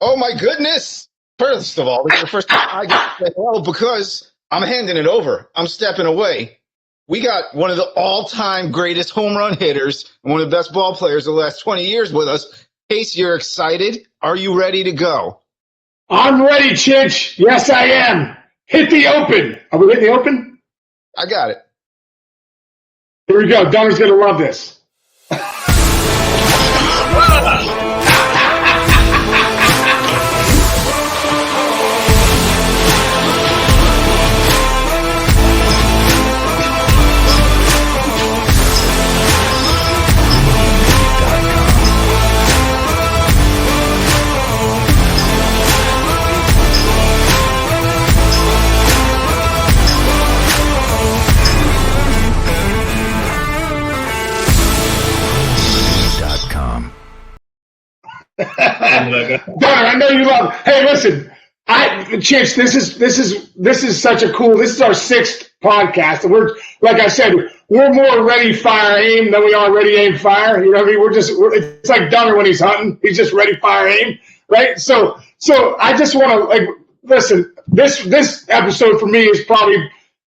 Oh my goodness! First of all, this is the first time I get to say hello because I'm handing it over. I'm stepping away. We got one of the all-time greatest home run hitters and one of the best ball players of the last 20 years with us. Case, you're excited? Are you ready to go? I'm ready, Chich. Yes, I am. Hit the open. Are we hitting the open? I got it. Here we go. Dunner's going to love this. Dunner, I know you love. Hey, listen, Chich, this is such a cool. This is our 6th podcast, and we're, like I said, we're more ready, fire, aim than we are ready, aim, fire. You know what I mean? It's like Dunner when he's hunting. He's just ready, fire, aim, right? So I just want to listen. This episode for me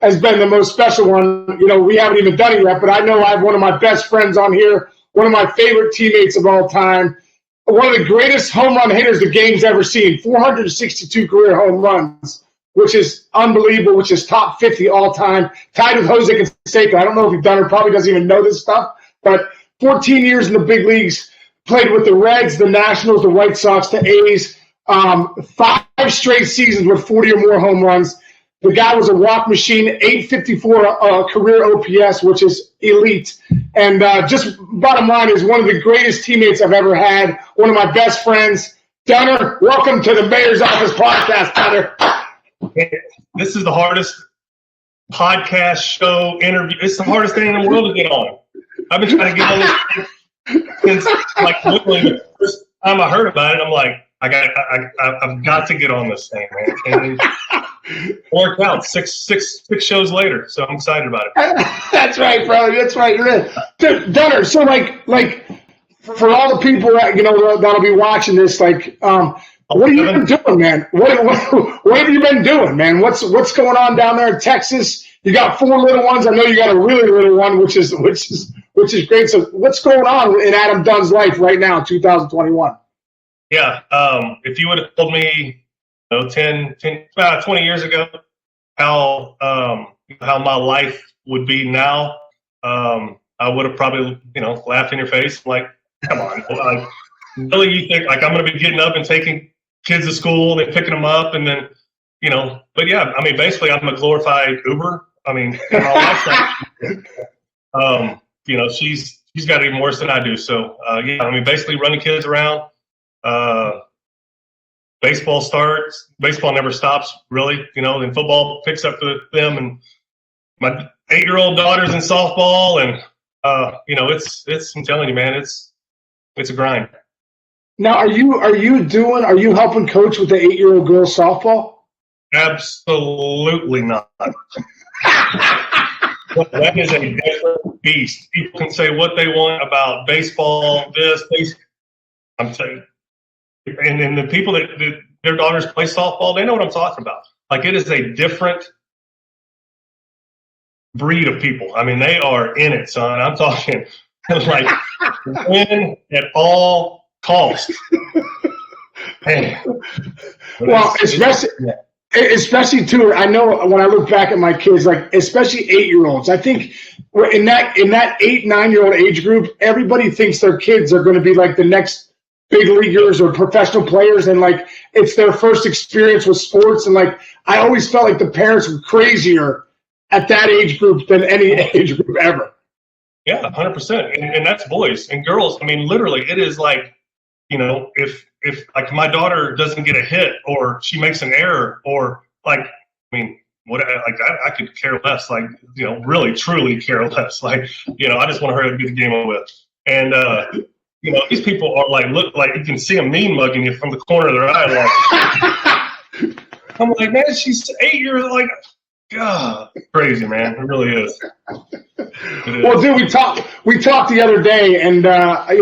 has been the most special one. You know, we haven't even done it yet, but I know I have one of my best friends on here, one of my favorite teammates of all time. One of the greatest home run hitters the game's ever seen, 462 career home runs, which is unbelievable, which is top 50 all time, tied with Jose Canseco. I don't know if you've done it, probably doesn't even know this stuff, but 14 years in the big leagues, played with the Reds, the Nationals, the White Sox, the A's, 5 straight seasons with 40 or more home runs. The guy was a walk machine, 854 career OPS, which is elite. And just bottom line is one of the greatest teammates I've ever had, one of my best friends. Dunner, welcome to the Mayor's Office podcast, Dunner. This is the hardest podcast show interview. It's the hardest thing in the world to get on. I've been trying to get on this since literally the first time I heard about it. I'm like, I've got to get on this thing, man. And worked out six shows later, so I'm excited about it. That's right, bro. That's right. You're in. Dude, Dunner, so like for all the people that that'll be watching this, what have you been doing, man? What have you been doing, man? What's going on down there in Texas? You got 4 little ones. I know you got a really little one, which is great. So what's going on in Adam Dunn's life right now, 2021? Yeah, if you would have told me, 20 years ago, how my life would be now, I would have probably, laughed in your face. Like, come on, like, really, you think like I'm going to be getting up and taking kids to school and then picking them up and then, but yeah, I mean, basically, I'm a glorified Uber. I mean, my wife's she's got it even worse than I do. So yeah, I mean, basically running kids around. Baseball never stops, really, and football picks up for them. And my 8-year-old daughter's in softball, and it's I'm telling you, man, it's a grind. Now, are you helping coach with the 8-year-old girl softball? Absolutely not. That is a different beast. People can say what they want about baseball, I'm telling you. And the people that their daughters play softball, they know what I'm talking about. Like, it is a different breed of people. I mean, they are in it, son. I'm talking like win at all costs. Well, especially too. I know when I look back at my kids, like especially 8-year-olds. I think in that 8-9-year-old age group, everybody thinks their kids are going to be like the next big leaguers or professional players, and like it's their first experience with sports, and like I always felt like the parents were crazier at that age group than any age group ever. Yeah, 100%, and that's boys and girls. I mean, literally, it is like, if like my daughter doesn't get a hit or she makes an error or like, I mean, I could care less. Like, really truly care less. Like, I just want her to get the game on with. And these people are like, look, like you can see them mean mugging you from the corner of their eye. Like, I'm like, man, she's 8 years, like, God, crazy, man. It really is. Well, dude, we talked the other day, and I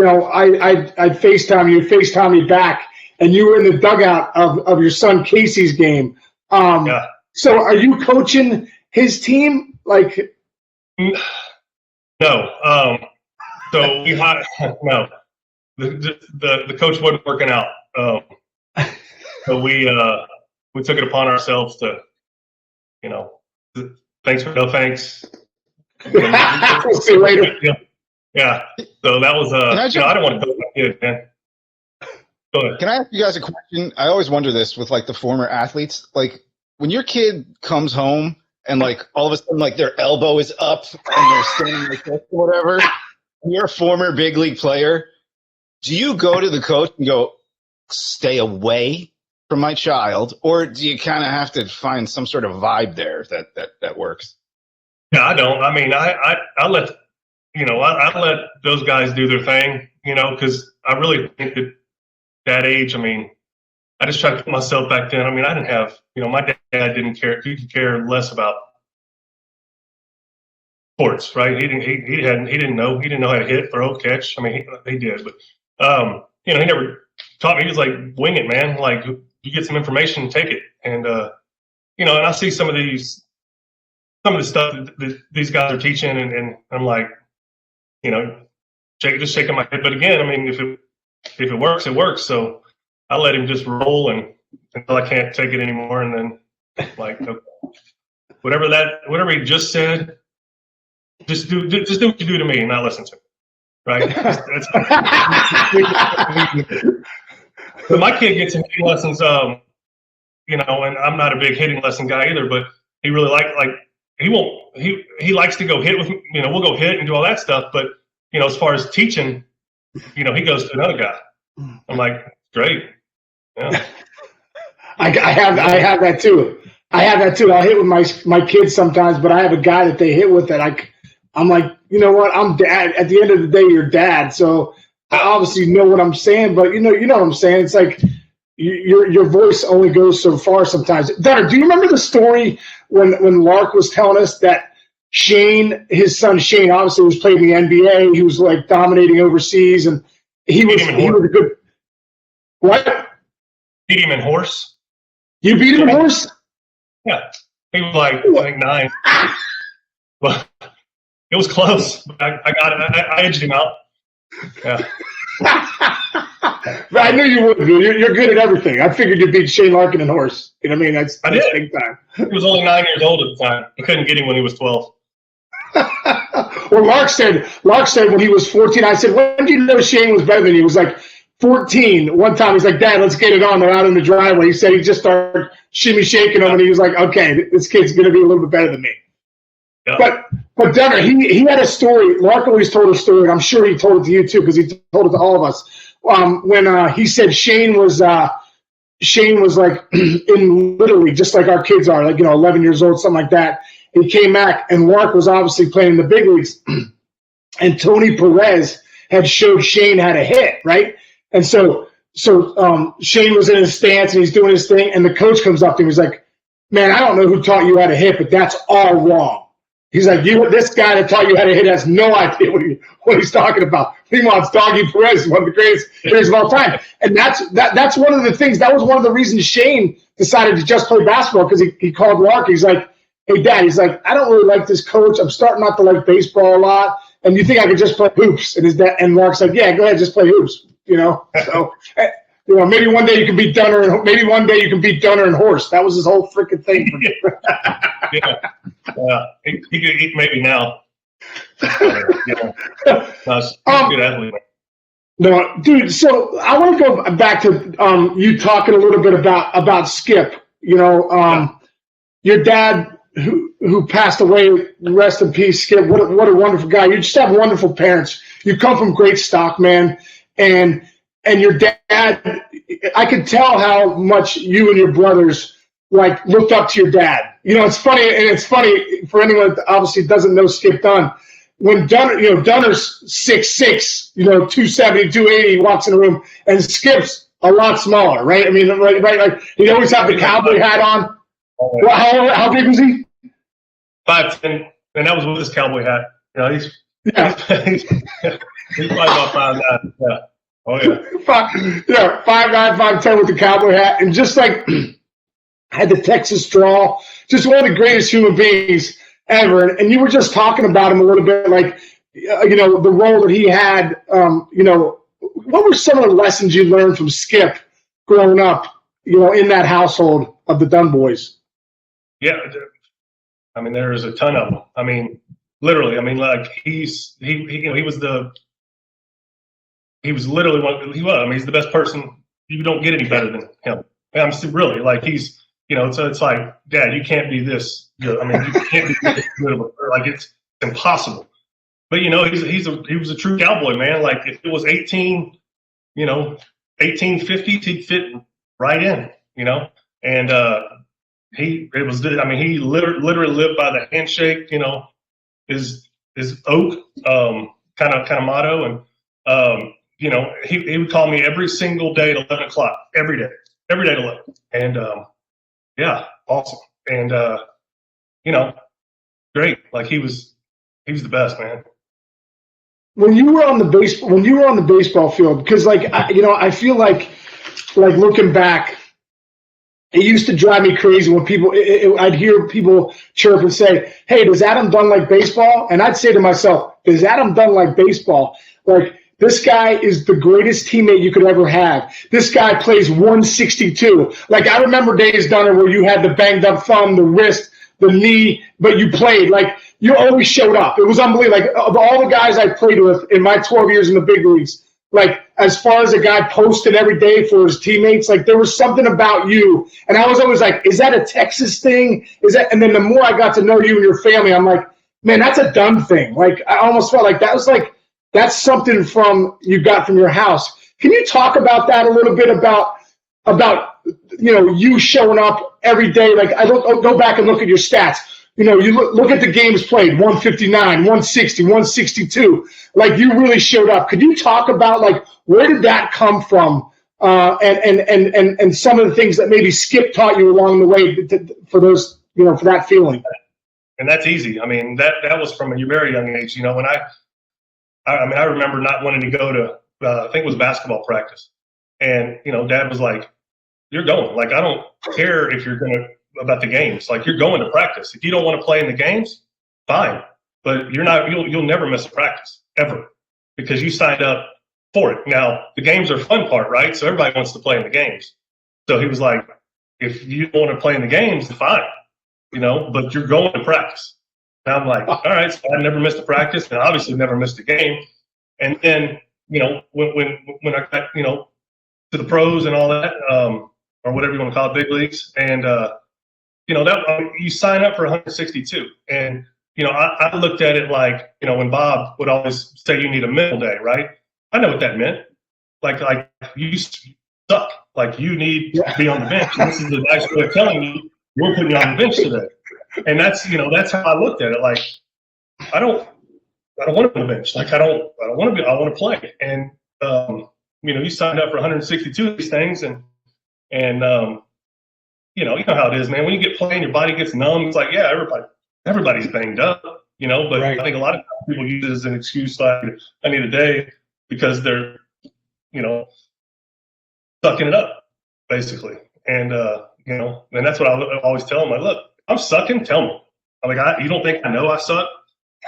FaceTime you, FaceTime me back, and you were in the dugout of your son Casey's game. Yeah. So are you coaching his team? Like, no. So we had no. The coach wasn't working out. So we took it upon ourselves to, thanks for no thanks. we'll see you later. Yeah. So that was I don't want to go with my kid, man. Go ahead. Can I ask you guys a question? I always wonder this with like the former athletes. Like when your kid comes home and like all of a sudden like their elbow is up and they're standing like this or whatever, and you're a former big league player, do you go to the coach and go, stay away from my child, or do you kind of have to find some sort of vibe there that works? Yeah, I don't. I mean, I let I let those guys do their thing, because I really think that age. I mean, I just try to put myself back then. I mean, I didn't have, my dad didn't care. He could care less about sports, right? He didn't know how to hit, throw, catch. I mean, he did, but he never taught me. He was like, wing it, man. Like, you get some information, take it, and and I see some of the stuff that these guys are teaching, and I'm like, just shaking my head. But again, I mean, if it works, it works. So I let him just roll until I can't take it anymore, and then like, okay, whatever he just said, just do what you do to me, and not listen to me, right? So my kid gets some hitting lessons, and I'm not a big hitting lesson guy either, but he really he likes to go hit with me. We'll go hit and do all that stuff, but as far as teaching, he goes to another guy. I'm like, great. Yeah. I have that too. I'll hit with my kids sometimes, but I have a guy that they hit with that I'm like, you know what? I'm dad. At the end of the day, you're dad. So I obviously know what I'm saying, but you know what I'm saying? It's like your voice only goes so far sometimes. Dunn, do you remember the story when Lark was telling us that his son Shane, obviously was playing in the NBA. He was like dominating overseas, and he was a good. What? Beat him in horse. You beat him in horse? Yeah, he was like I think 9. Well, it was close. I got it. I edged him out. Yeah. I knew you would. You're good at everything. I figured you beat Shane Larkin in horse. You know what I mean? That's big time. He was only 9 years old at the time. I couldn't get him when he was 12. Well, Lark said when he was 14, I said, when did you know Shane was better than you? He was like 14. One time he's like, Dad, let's get it on. They're out in the driveway. He said he just started shimmy shaking him, and he was like, okay, this kid's going to be a little bit better than me. Yeah. But Dunn, he had a story. Lark always told a story, and I'm sure he told it to you too, because he told it to all of us. When he said Shane was like in literally just like our kids are, like 11 years old, something like that. He came back, and Lark was obviously playing in the big leagues, and Tony Perez had showed Shane how to hit, right? And so Shane was in his stance and he's doing his thing, and the coach comes up to him. He's like, "Man, I don't know who taught you how to hit, but that's all wrong." He's like, this guy that taught you how to hit has no idea what he's talking about. Meanwhile, it's Doggy Perez, one of the greatest hitters of all time. And that's one of the things. That was one of the reasons Shane decided to just play basketball, because he called Lark. He's like, "Hey, Dad," he's like, "I don't really like this coach. I'm starting not to like baseball a lot. And you think I could just play hoops?" And Lark's like, "Yeah, go ahead, just play hoops." So maybe one day you can beat Dunner. Maybe one day you can beat Dunner and horse. That was his whole freaking thing. Yeah, he could eat maybe now. Good athlete. No, dude. So I want to go back to you talking a little bit about Skip. Your dad who passed away. Rest in peace, Skip. What a wonderful guy. You just have wonderful parents. You come from great stock, man, and your dad. I could tell how much you and your brothers looked up to your dad. It's funny, and it's funny for anyone that obviously doesn't know Skip Dunn. When Dunner's 6'6", 270, 280, walks in the room, and Skip's a lot smaller, right? I mean, right, like he'd always have the cowboy hat on. Well, how big was he? 5'10", and that was with his cowboy hat. He's probably about 5'9". Yeah. Oh yeah. 5'9", 5'10" with the cowboy hat, and just like had the Texas drawl. Just one of the greatest human beings ever. And you were just talking about him a little bit, like the role that he had. What were some of the lessons you learned from Skip growing up? In that household of the Dunn boys. Yeah, I mean, there's a ton of them. I mean, literally. I mean, like he was literally one. He was. I mean, he's the best person. You don't get any better than him. I'm really like he's. So it's like, Dad, you can't be this good. I mean, you can't be this good of a player. Like it's impossible. But he was a true cowboy, man. Like if it was 1850s, he'd fit right in. And he literally lived by the handshake. His oak kind of motto, and he would call me every single day at 11 o'clock, every day at 11, and yeah, awesome, and great. Like he was the best, man. When you were on the baseball field, because I feel like looking back, it used to drive me crazy when I'd hear people chirp and say, "Hey, does Adam Dunn like baseball?" And I'd say to myself, "Does Adam Dunn like baseball?" Like, this guy is the greatest teammate you could ever have. This guy plays 162. Like, I remember days, Dunner, where you had the banged up thumb, the wrist, the knee, but you played. Like, you always showed up. It was unbelievable. Like, of all the guys I played with in my 12 years in the big leagues, like, as far as a guy posted every day for his teammates, like, there was something about you. And I was always like, is that a Texas thing? And then the more I got to know you and your family, I'm like, man, that's a Dunn thing. Like, I almost felt like that's something you got from your house. Can you talk about that a little bit about you showing up every day? Like, go back and look at your stats. You look at the games played, 159, 160, 162. Like, you really showed up. Could you talk about, like, where did that come from? And some of the things that maybe Skip taught you along the way for those, for that feeling. And that's easy. I mean, that was from a very young age. When I remember not wanting to go to, I think it was basketball practice. And, Dad was like, "You're going. Like, I don't care if you're going to, about the games. Like, you're going to practice. If you don't want to play in the games, fine. But you'll never miss a practice, ever, because you signed up for it. Now, the games are fun part, right? So everybody wants to play in the games. So he was like, if you don't want to play in the games, then fine, but you're going to practice." And I'm like, all right, so I never missed a practice, and obviously never missed a game. And then, when I got, to the pros and all that, or whatever you want to call it, big leagues, and you sign up for 162. And I looked at it like, when Bob would always say you need a mental day, right? I know what that meant. Like you suck. Like, you need to be on the bench. And this is a nice way of telling you we're putting you on the bench today. And that's how I looked at it. Like, I don't want to be on the bench. Like, I want to play. And, you signed up for 162 of these things, and you know how it is, man. When you get playing, your body gets numb. It's like, yeah, everybody's banged up, but right. I think a lot of times people use it as an excuse, like, I need a day, because they're, sucking it up, basically. And, and that's what I always tell them. Like, look, I'm sucking. Tell me. I'm like, you don't think I know I suck?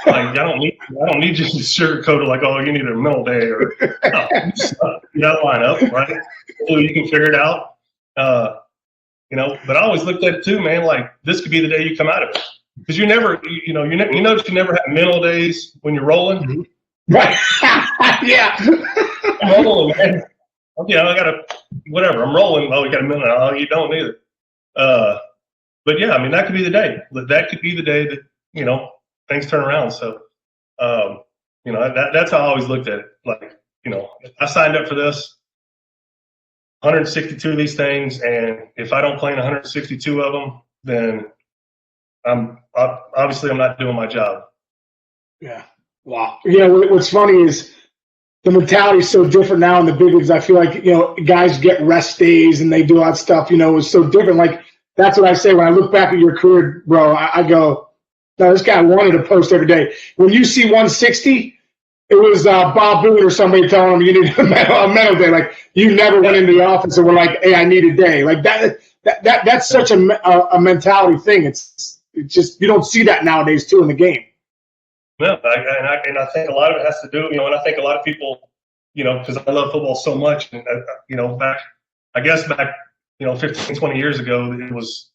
Like, I don't need you to sugarcoat it. Like, oh, you need a mental day, or no, you suck. You got to line up, right? So you can figure it out. But I always looked at it too, man. Like, this could be the day you come out of it, because you never, you notice you never have mental days when you're rolling, mm-hmm. Right? Yeah, I'm rolling, man. Okay, I gotta whatever. I'm rolling. Oh, you got a minute. Oh, you don't either. But yeah, I mean, that could be the day. That could be the day that things turn around. So, that's how I always looked at it. Like, I signed up for this. 162 of these things, and if I don't play in 162 of them, then I'm not doing my job. Yeah. Wow. What's funny is the mentality is so different now in the big leagues. I feel like guys get rest days and they do all that stuff. It's so different. Like, that's what I say when I look back at your career, bro. I go, no, this guy wanted to post every day. When you see 160, it was Bob Boone or somebody telling him you need a medal day. Like you never went into the office and were like, "Hey, I need a day." Like that's such a mentality thing. It's just you don't see that nowadays too in the game. Yeah, and I think a lot of it has to do, and I think a lot of people, because I love football so much, and back 15, 20 years ago, it was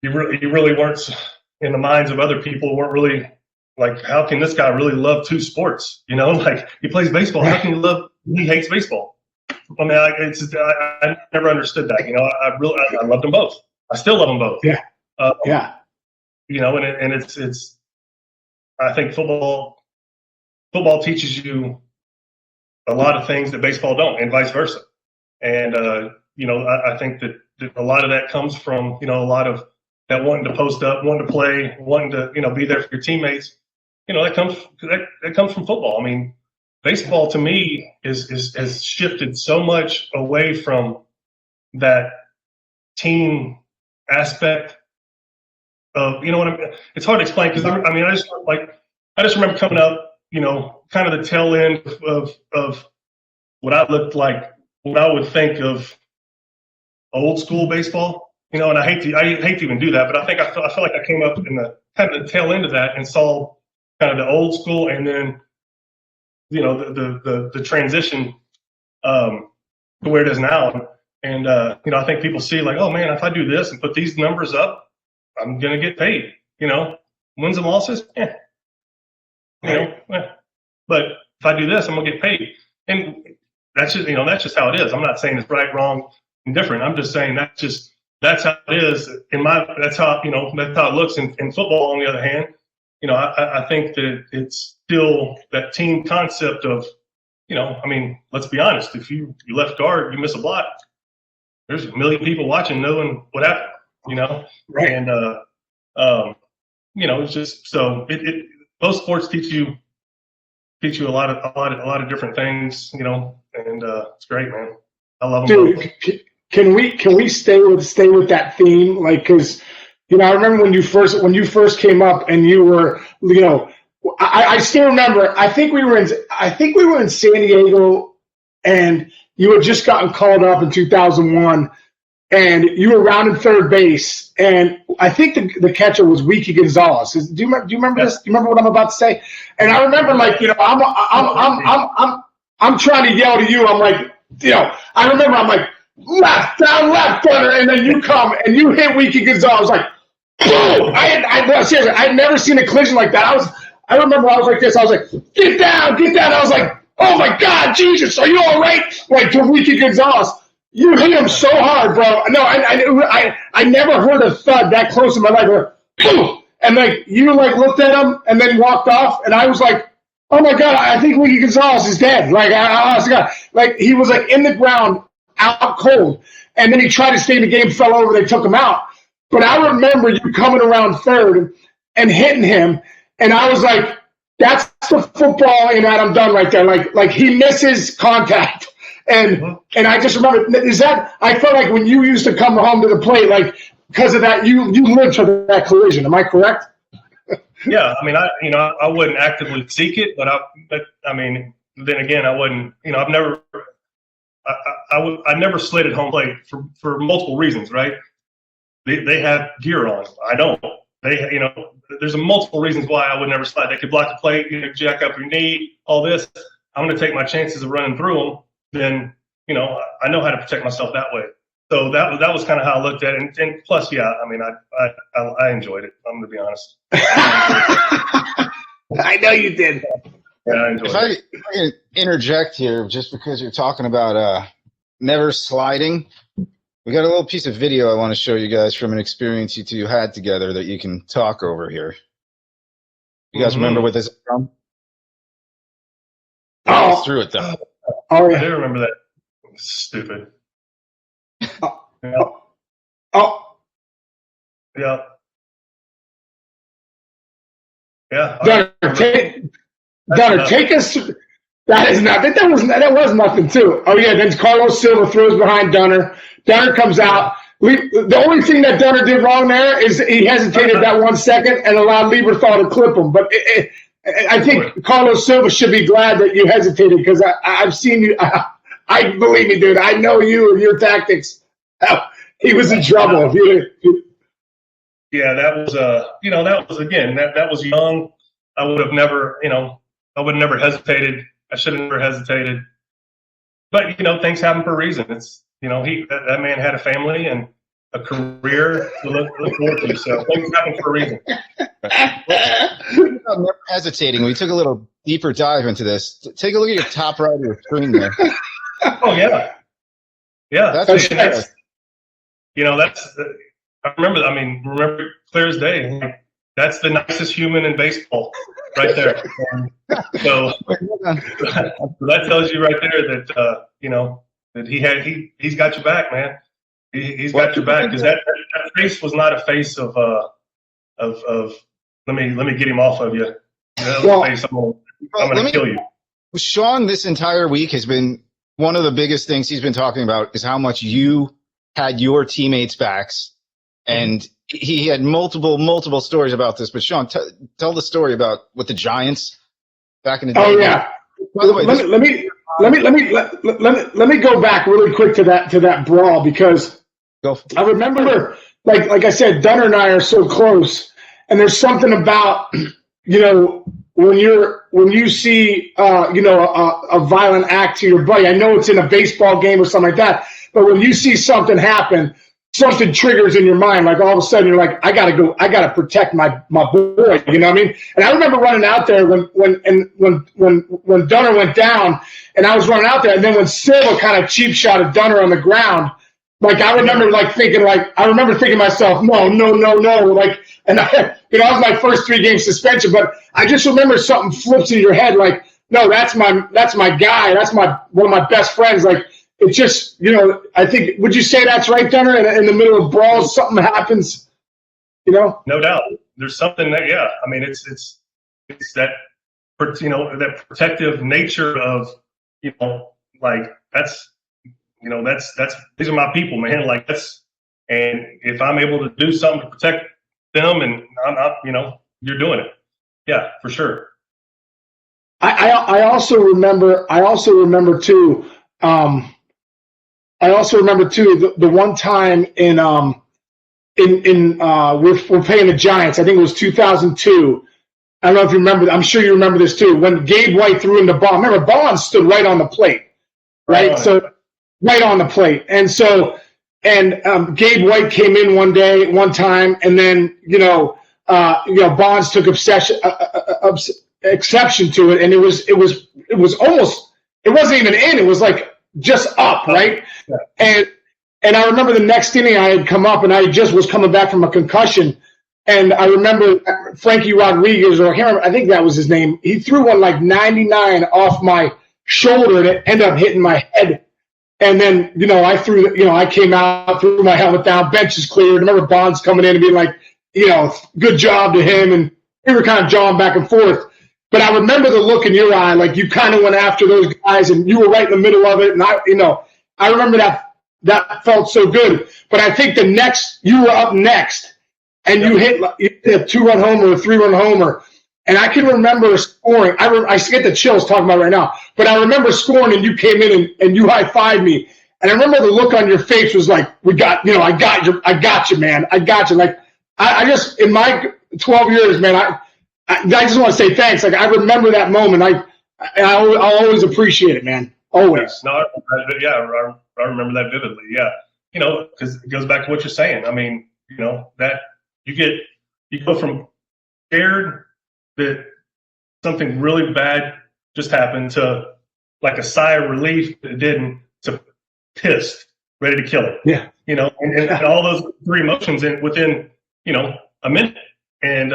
you really weren't in the minds of other people, weren't really like, how can this guy really love two sports? Like he plays baseball, how can he hates baseball? I mean, I never understood that. I loved them both. I still love them both. Yeah. And it's. I think football teaches you a lot of things that baseball don't, and vice versa. And I think that a lot of that comes from a lot of that wanting to post up, wanting to play, wanting to be there for your teammates. That comes from football. I mean, baseball to me has shifted so much away from that team aspect of what I mean. It's hard to explain because I just remember coming up, kind of the tail end of what I looked like, what I would think of old school baseball. And I hate to even do that, but I feel like I came up in the kind of the tail end of that and saw kind of the old school, and then the transition to where it is now. And I think people see like, oh man, if I do this and put these numbers up, I'm gonna get paid. Wins and losses, but if I do this, I'm gonna get paid. And that's just how it is. I'm not saying it's right, wrong, indifferent. I'm just saying that's how it is. That's how it looks in football. On the other hand, I think that it's still that team concept of, let's be honest. If you left guard, you miss a block, there's a million people watching, knowing what happened. Right. And it's just so both sports teach you a lot of different things. And it's great, man. I love them both. Can we stay with that theme? Like, because I remember when you first came up and you were, I still remember. I think we were in San Diego, and you had just gotten called up in 2001, and you were rounding third base, and I think the catcher was Wiki Gonzalez. Do you remember this? Do you remember what I'm about to say? And I remember, like, I'm trying to yell to you. I'm like, I remember I'm like, left, down, left, Dunner, and then you come and you hit Wiki Gonzalez, like, boom! Seriously, I had never seen a collision like that. I remember I was like this. I was like, get down! I was like, oh my God, Jesus, are you all right? Like, to Wiki Gonzalez. You hit him so hard, bro. No, I never heard a thud that close in my life. Boom! And like you like looked at him and then walked off, and I was like, oh my God, I think Wiki Gonzalez is dead. Like I honestly God, like he was like in the ground, out cold, and then he tried to stay in the game, fell over, they took him out. But I remember you coming around third and hitting him, and I was like, that's the football in Adam Dunn right there. Like he misses contact. And I just remember, I felt like when you used to come home to the plate, like because of that, you lived for that collision. Am I correct? Yeah, I mean, I wouldn't actively seek it, but I mean, then again, I wouldn't. I've never, I never slid at home plate for multiple reasons, right? They have gear on. I don't. There's multiple reasons why I would never slide. They could block the plate, jack up your knee, all this. I'm going to take my chances of running through them. Then I know how to protect myself that way. So that was kind of how I looked at it. And plus, yeah, I mean, I enjoyed it. I'm going to be honest. I know you did. Yeah, I enjoyed it. If I can interject here, just because you're talking about never sliding, we got a little piece of video I want to show you guys from an experience you two had together that you can talk over here. You guys remember what this is from? Oh, through it though. Oh, I yeah. do remember that. Stupid. Yeah. Oh. Yeah. Yeah. Dunner, take us. That is nothing. That was nothing too. Oh yeah. Then Carlos Silva throws behind Dunner. Dunner comes out. The only thing that Dunner did wrong there is he hesitated that 1 second and allowed Lieberthal to clip him. But I think Carlos Silva should be glad that you hesitated because I've seen you. I believe me, dude. I know you and your tactics. He was in trouble. Yeah, that was that was again that was young. I would have never, I would have never hesitated. I should have never hesitated. But things happen for a reason. It's that man had a family and a career to look forward to. So things happen for a reason. I'm never hesitating. We took a little deeper dive into this. Take a look at your top right of your screen there. Oh yeah, That's I remember. I mean, remember clear as day. That's the nicest human in baseball, right there. So that tells you right there that that he's got your back, man. He's got your back because that face was not a face of let me get him off of you. Face, I'm gonna kill you. Sean, this entire week has been one of the biggest things he's been talking about is how much you had your teammates' backs, and he had multiple stories about this. But Sean, tell the story about with the Giants back in the day. Oh yeah. By the way, let me go back really quick to that brawl because I remember, like I said, Dunn and I are so close, and there's something about when you see a violent act to your buddy. I know it's in a baseball game or something like that, but when you see something happen, something triggers in your mind. Like all of a sudden, you're like, I gotta protect my boy. You know what I mean? And I remember running out there when Dunner went down, and I was running out there, and then when Silva kind of cheap shotted Dunner on the ground, like I remember thinking to myself, no, like, and that was my first 3-game suspension. But I just remember something flips in your head, like, no, that's my guy, that's one of my best friends, like. It's just, I think, would you say that's right, Dunner? In the middle of brawls, something happens, No doubt. There's something that, yeah. I mean, it's that, that protective nature of, like that's these are my people, man. Like and if I'm able to do something to protect them and you're doing it. Yeah, for sure. I also remember too, the one time we're playing the Giants. I think it was 2002. I don't know if you remember. I'm sure you remember this too. When Gabe White threw in the ball. Remember, Bonds stood right on the plate, right? So right on the plate, and Gabe White came in one time, and then Bonds took exception to it, and it was almost, it wasn't even in. It was like just up, right? Yeah. And I remember the next inning I had come up, and I just was coming back from a concussion, and I remember Frankie Rodriguez, or I think that was his name. He threw one like 99 off my shoulder, and it ended up hitting my head. And then I came out, threw my helmet down, bench is cleared. I remember Bonds coming in and being like, good job to him, and we were kind of jawing back and forth. But I remember the look in your eye, like you kind of went after those guys, and you were right in the middle of it. And I remember that felt so good. But I think you were up next, and you hit a 2-run homer, a 3-run homer, and I can remember scoring. I get the chills talking about it right now. But I remember scoring, and you came in and you high-fived me, and I remember the look on your face was like, I got you, man, I got you. Like I just, in my 12 years, man, I just want to say thanks. Like I remember that moment. I'll always appreciate it, man. Always. No, I remember that vividly. Yeah, because it goes back to what you're saying. I mean, that you go from scared that something really bad just happened to like a sigh of relief that it didn't, to pissed, ready to kill it. Yeah. And all those 3 emotions within a minute, and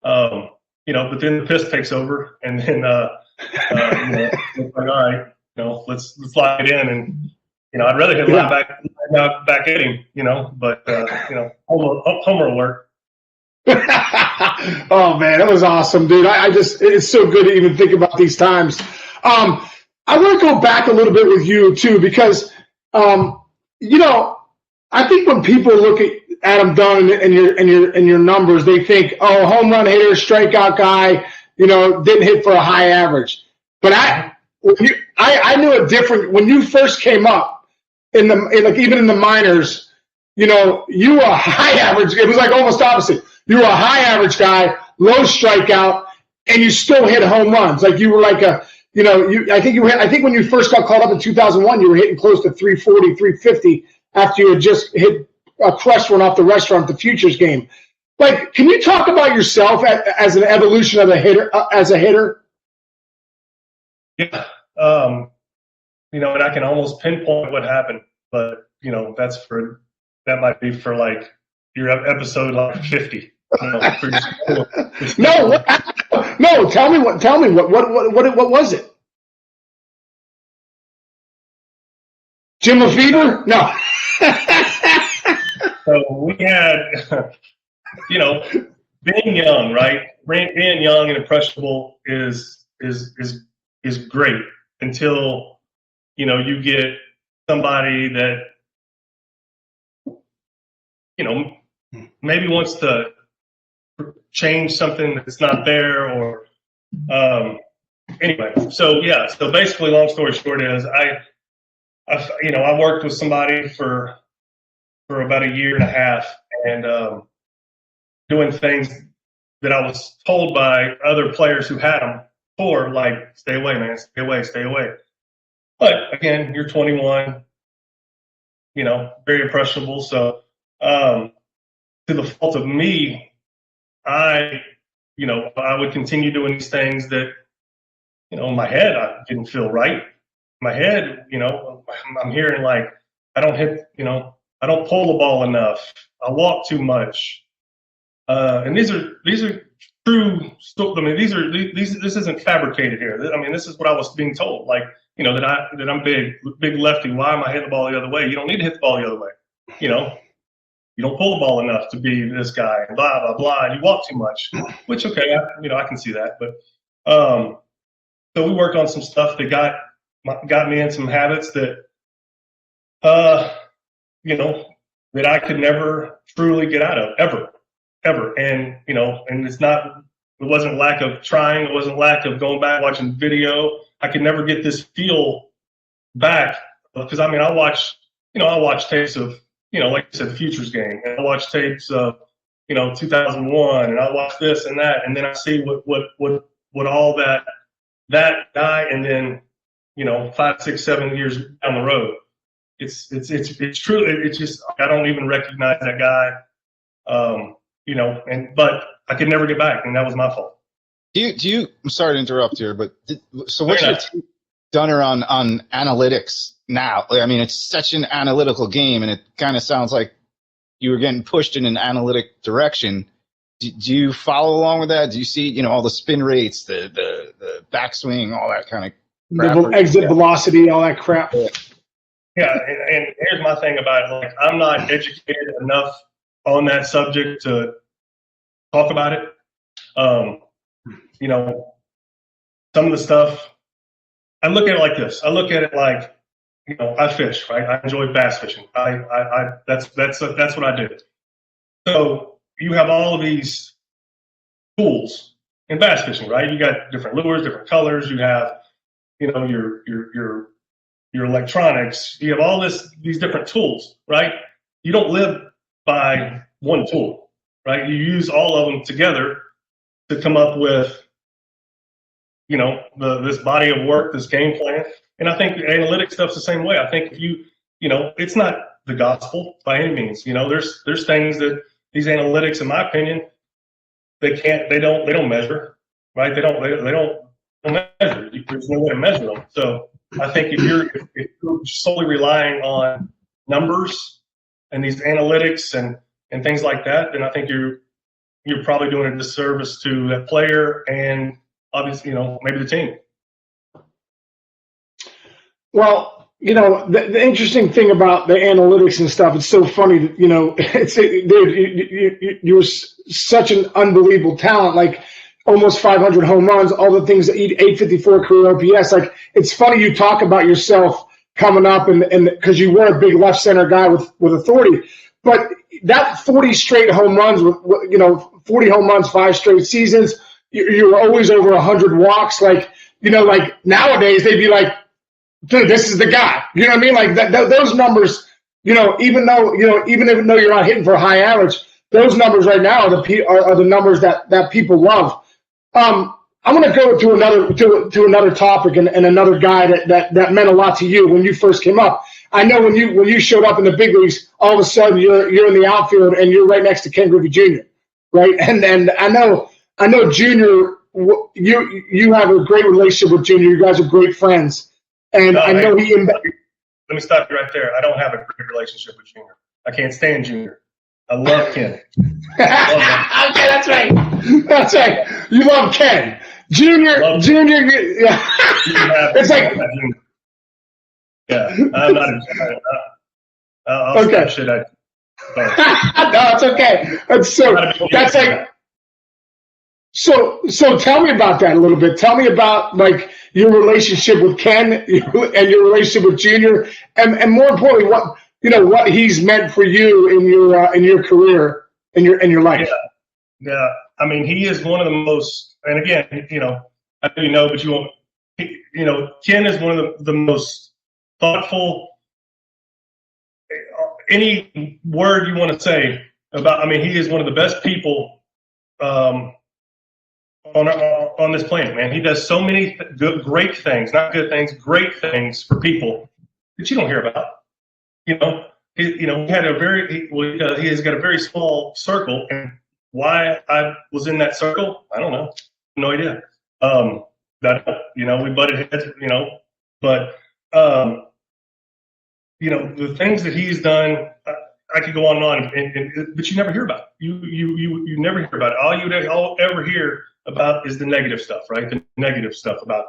but then the piss takes over, and then it's like, all right, let's lock it in, and I'd rather hit line back at him, but homer alert. Oh man, that was awesome, dude. It's so good to even think about these times. I want to go back a little bit with you too, because I think when people look at Adam Dunn and your numbers, they think, oh, home run hitter, strikeout guy, didn't hit for a high average. But I knew it different when you first came up even in the minors. You were a high average. It was like almost opposite. You were a high average guy, low strikeout, and you still hit home runs. Like you were like I think when you first got called up in 2001, you were hitting close to 340, 350 after you had just hit a crush one off the restaurant at the Futures game. Like, can you talk about yourself as an evolution of a hitter, as a hitter? Yeah. And I can almost pinpoint what happened, but that might be for like your episode like 50. No, tell me what was it? Jim Lefebvre? No. So we had, being young, right? Being young and impressionable is great until, you get somebody that, maybe wants to change something that's not there or, anyway. So basically long story short is I worked with somebody for about a year and a half and doing things that I was told by other players who had them for, like, stay away, man, stay away. But again, you're 21, very impressionable. So to the fault of me, I would continue doing these things that, in my head, I didn't feel right. In my head, I'm hearing like, I don't hit, I don't pull the ball enough. I walk too much. And these are true. I mean, this isn't fabricated here. I mean, this is what I was being told. Like, that I'm big lefty. Why am I hitting the ball the other way? You don't need to hit the ball the other way. You don't pull the ball enough to be this guy. Blah blah blah. And you walk too much. Which I can see that. But so we worked on some stuff that got me in some habits that that I could never truly get out of ever. And and it wasn't lack of trying, it wasn't lack of going back watching video. I could never get this feel back because I watch tapes of like you said, the Futures game, and I watch tapes of 2001, and I watch this and that, and then I see what all that guy, and then 5, 6, 7 years down the road, it's true. It's just I don't even recognize that guy. But I could never get back, and that was my fault. I'm sorry to interrupt here, but what's your take, Dunner, on analytics now? I mean, it's such an analytical game, and it kind of sounds like you were getting pushed in an analytic direction. Do you follow along with that? Do you see, all the spin rates, the backswing, all that kind of crap? The exit velocity, all that crap. Yeah, and here's my thing about it. Like, I'm not educated enough on that subject to talk about it. Some of the stuff, I look at it like this. I look at it like, I fish, right? I enjoy bass fishing. That's what I do. So you have all of these tools in bass fishing, right? You got different lures, different colors. You have, your electronics. You have all these different tools, right? You don't live by one tool, right? You use all of them together to come up with, this body of work, this game plan. And I think analytics stuff's the same way. I think if it's not the gospel by any means. There's things that these analytics, in my opinion, they don't measure, right? They don't measure. There's no way to measure them. So I think if you're solely relying on numbers and these analytics and things like that, then I think you're probably doing a disservice to that player and obviously, maybe the team. Well, the interesting thing about the analytics and stuff, it's so funny that, you're such an unbelievable talent, like almost 500 home runs, all the things that 854 career OPS. Like, it's funny you talk about yourself coming up and because you were a big left center guy with authority, but that 40 straight home runs, 40 home runs, 5 straight seasons, you were always over 100 walks. Like, like nowadays they'd be like, dude, this is the guy. You know what I mean? Like those numbers, even though you're not hitting for a high average, those numbers right now are the numbers that people love. I want to go to another topic and another guy that meant a lot to you when you first came up. I know when you showed up in the big leagues, all of a sudden you're in the outfield and you're right next to Ken Griffey Jr. Right? And I know Junior, you have a great relationship with Junior. You guys are great friends, and I know he. Let me stop you right there. I don't have a great relationship with Junior. I can't stand Junior. I love Ken. Okay, that's right. That's right. You love Ken. Junior. Yeah. It's like. Yeah, I'm not. I'll okay. Shit No, it's okay. That's like. So tell me about that a little bit. Tell me about like your relationship with Ken and your relationship with Junior, and more importantly, what he's meant for you in your career and your life. Yeah. I mean, he is one of the most. And again, I know but you won't. Ken is one of the most thoughtful. Any word you want to say about. I mean, he is one of the best people. On this planet, man. He does so many great things, not good things, great things for people that you don't hear about. He had he has got a very small circle, and why I was in that circle, I don't know, no idea. We butted heads, but the things that he's done. I could go on and on, but you never hear about it. You never hear about it. All you ever hear about is the negative stuff, right? The negative stuff about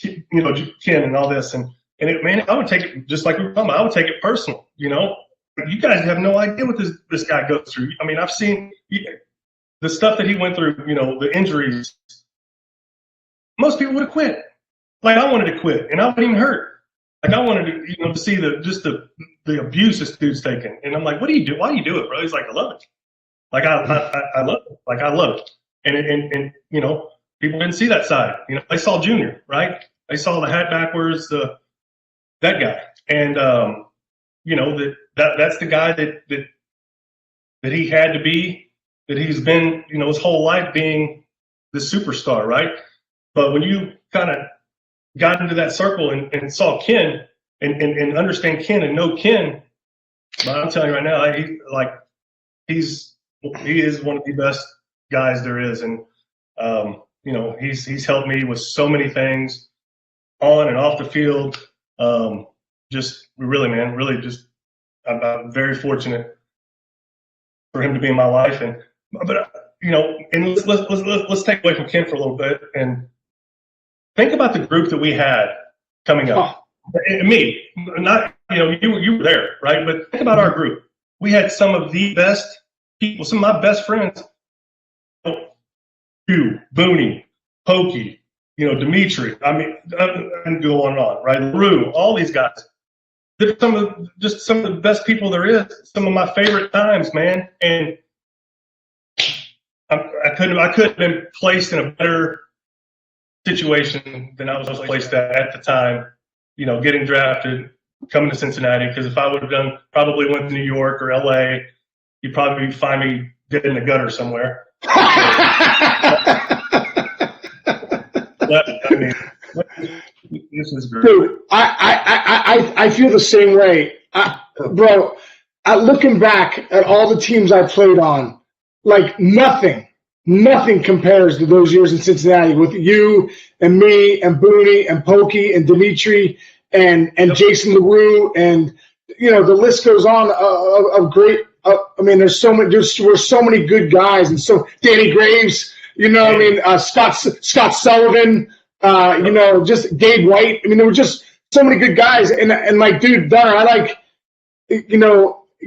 Ken and all this, and I would take it just like we were talking about. I would take it personal, You guys have no idea what this guy goes through. I mean, I've seen the stuff that he went through. The injuries. Most people would have quit. Like I wanted to quit, and I wasn't even hurt. Like I wanted to, to see the abuse this dude's taking, and I'm like, what do you do? Why do you do it, bro? He's like, I love it. Like I love it. Like I love it. And people didn't see that side. They saw Junior, right? They saw the hat backwards, that guy, and that's the guy that he had to be, that he's been, his whole life being the superstar, right? But when you kind of got into that circle and saw Ken and understand Ken and know Ken, I'm telling you right now, he is one of the best guys there is, and he's helped me with so many things on and off the field. Just really, man, really, just I'm very fortunate for him to be in my life, and let's take away from Ken for a little bit and think about the group that we had coming up. And me, not you were there, right? But think about our group. We had some of the best people, some of my best friends. You, Booney, Pokey, Dimitri. I mean, I can go on and on, right? LaRue, all these guys. They're some of the best people there is. Some of my favorite times, man. And I couldn't have been placed in a better situation than I was placed at the time. Getting drafted, coming to Cincinnati. Because if I would have probably went to New York or LA, you'd probably find me dead in the gutter somewhere. But, I mean, this is great. Dude, I feel the same way. Bro, looking back at all the teams I played on, like nothing compares to those years in Cincinnati with you and me and Booney and Pokey and Dimitri and Jason LaRue, and the list goes on of great. I mean, there's so many good guys, and so Danny Graves, Scott Sullivan, just Gabe White. I mean, there were just so many good guys, and like, dude, Dunn, I like,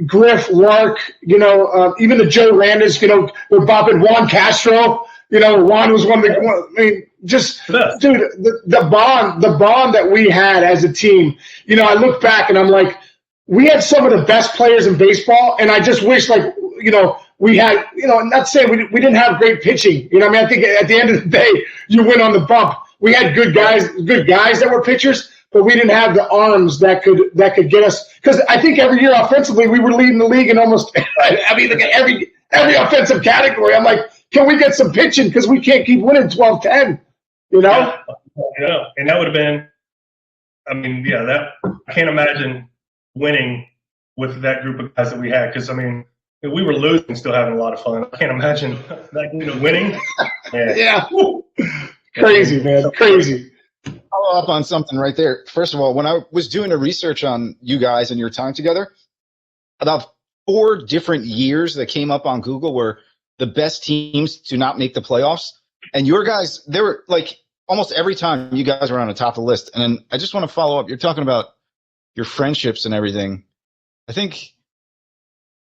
Griff, Lark, even the Joe Randas, we're bopping Juan Castro. Juan was one of the. I mean, just dude, the bond that we had as a team. I look back and I'm like, we had some of the best players in baseball, and I just wish, like, we had, not saying we didn't have great pitching. You know what I mean? I think at the end of the day, you win on the bump. We had good guys that were pitchers, but we didn't have the arms that could get us. Because I think every year offensively, we were leading the league in almost, I mean, look at every offensive category. I'm like, can we get some pitching? Because we can't keep winning 12-10, Yeah, and that would have been, I mean, that I can't imagine winning with that group of guys that we had. Because, I mean, we were losing, still having a lot of fun. I can't imagine that winning. Yeah. Crazy, man. Crazy. Follow up on something right there. First of all, when I was doing the research on you guys and your time together, about 4 different years that came up on Google were the best teams to not make the playoffs. And your guys, they were like almost every time you guys were on the top of the list. And then I just want to follow up. You're talking about your friendships and everything. I think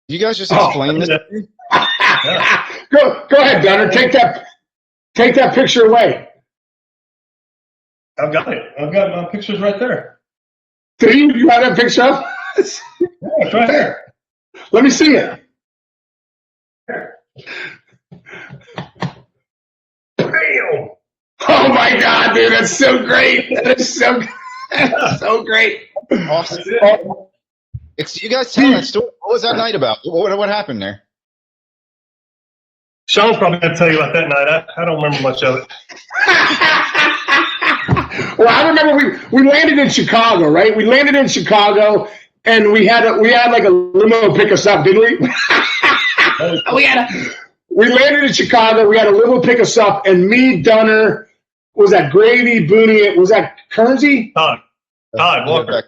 you guys just explain this. Yeah. Go ahead, Dunner. Take that picture away. I've got it. I've got my pictures right there. Do you got that picture up? Yeah, it's right there. Let me see it. Bam! Oh my God, dude, that's so great. That is so great. Awesome. You guys tell that story. What was that night about? What happened there? Sean's probably going to tell you about that night. I don't remember much of it. Well, I remember we landed in Chicago, right? We landed in Chicago, and we had like a limo pick us up, didn't we? We landed in Chicago. We had a limo pick us up, and me, Dunner, was that Gravy, Booney? Was that Kernsey? Todd Walker.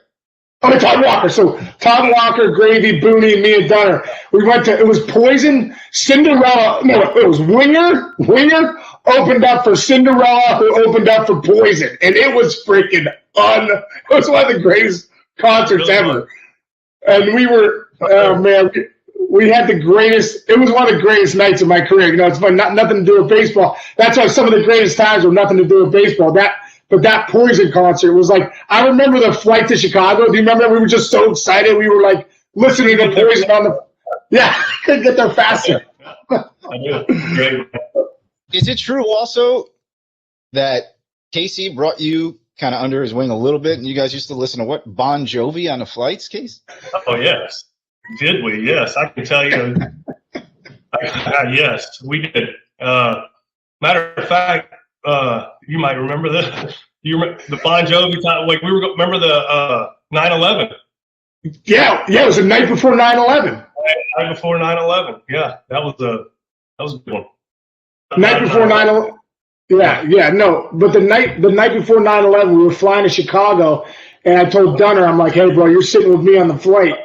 Oh, Todd Walker. So Todd Walker, Gravy, Booney, and me and Dunner. We went to, it was Poison, Cinderella. No, it was Winger. Winger opened up for Cinderella, who opened up for Poison. And it was freaking it was one of the greatest concerts ever. And we were, oh man, we had the greatest, it was one of the greatest nights of my career. It's fun, nothing to do with baseball. That's why some of the greatest times were nothing to do with baseball. But that Poison concert was like, I remember the flight to Chicago. Do you remember? We were just so excited. We were like listening to Poison on the, couldn't get there faster. I do. Great. Is it true also that Casey brought you kind of under his wing a little bit, and you guys used to listen to what? Bon Jovi on the flights, Case? Oh, yes. Did we? Yes. I can tell you. Yes, we did. Matter of fact, you might remember this. You remember the Bon Jovi time? Like remember the 9/11? Yeah, it was the night before 9/11. Night before 9/11. Yeah, that was a good one. Night before 9/11. Yeah, no. But the night before 9/11, we were flying to Chicago, and I told Dunner, I'm like, hey, bro, you're sitting with me on the flight.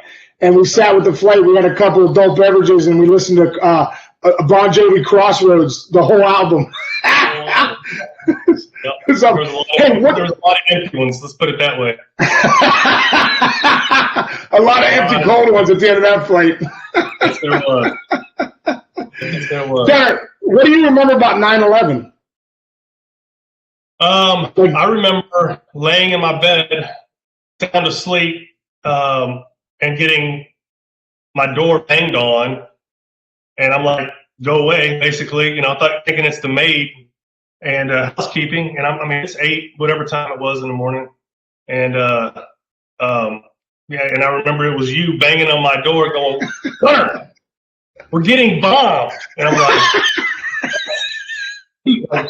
And we sat with the flight. We had a couple of adult beverages, and we listened to Bon Jovi Crossroads, the whole album. Yep. There was a lot of empty ones. Let's put it that way. A lot of empty cold ones at the end of that flight. Yes, there was. Yes, there was. Derek, what do you remember about 9/11? I remember laying in my bed, sound asleep, and getting my door banged on, and I'm like, "Go away!" Basically, thinking it's the maid and housekeeping, and I mean it's 8, whatever time it was in the morning, and and I remember it was you banging on my door, going, "Gunner, we're getting bombed," and I'm like,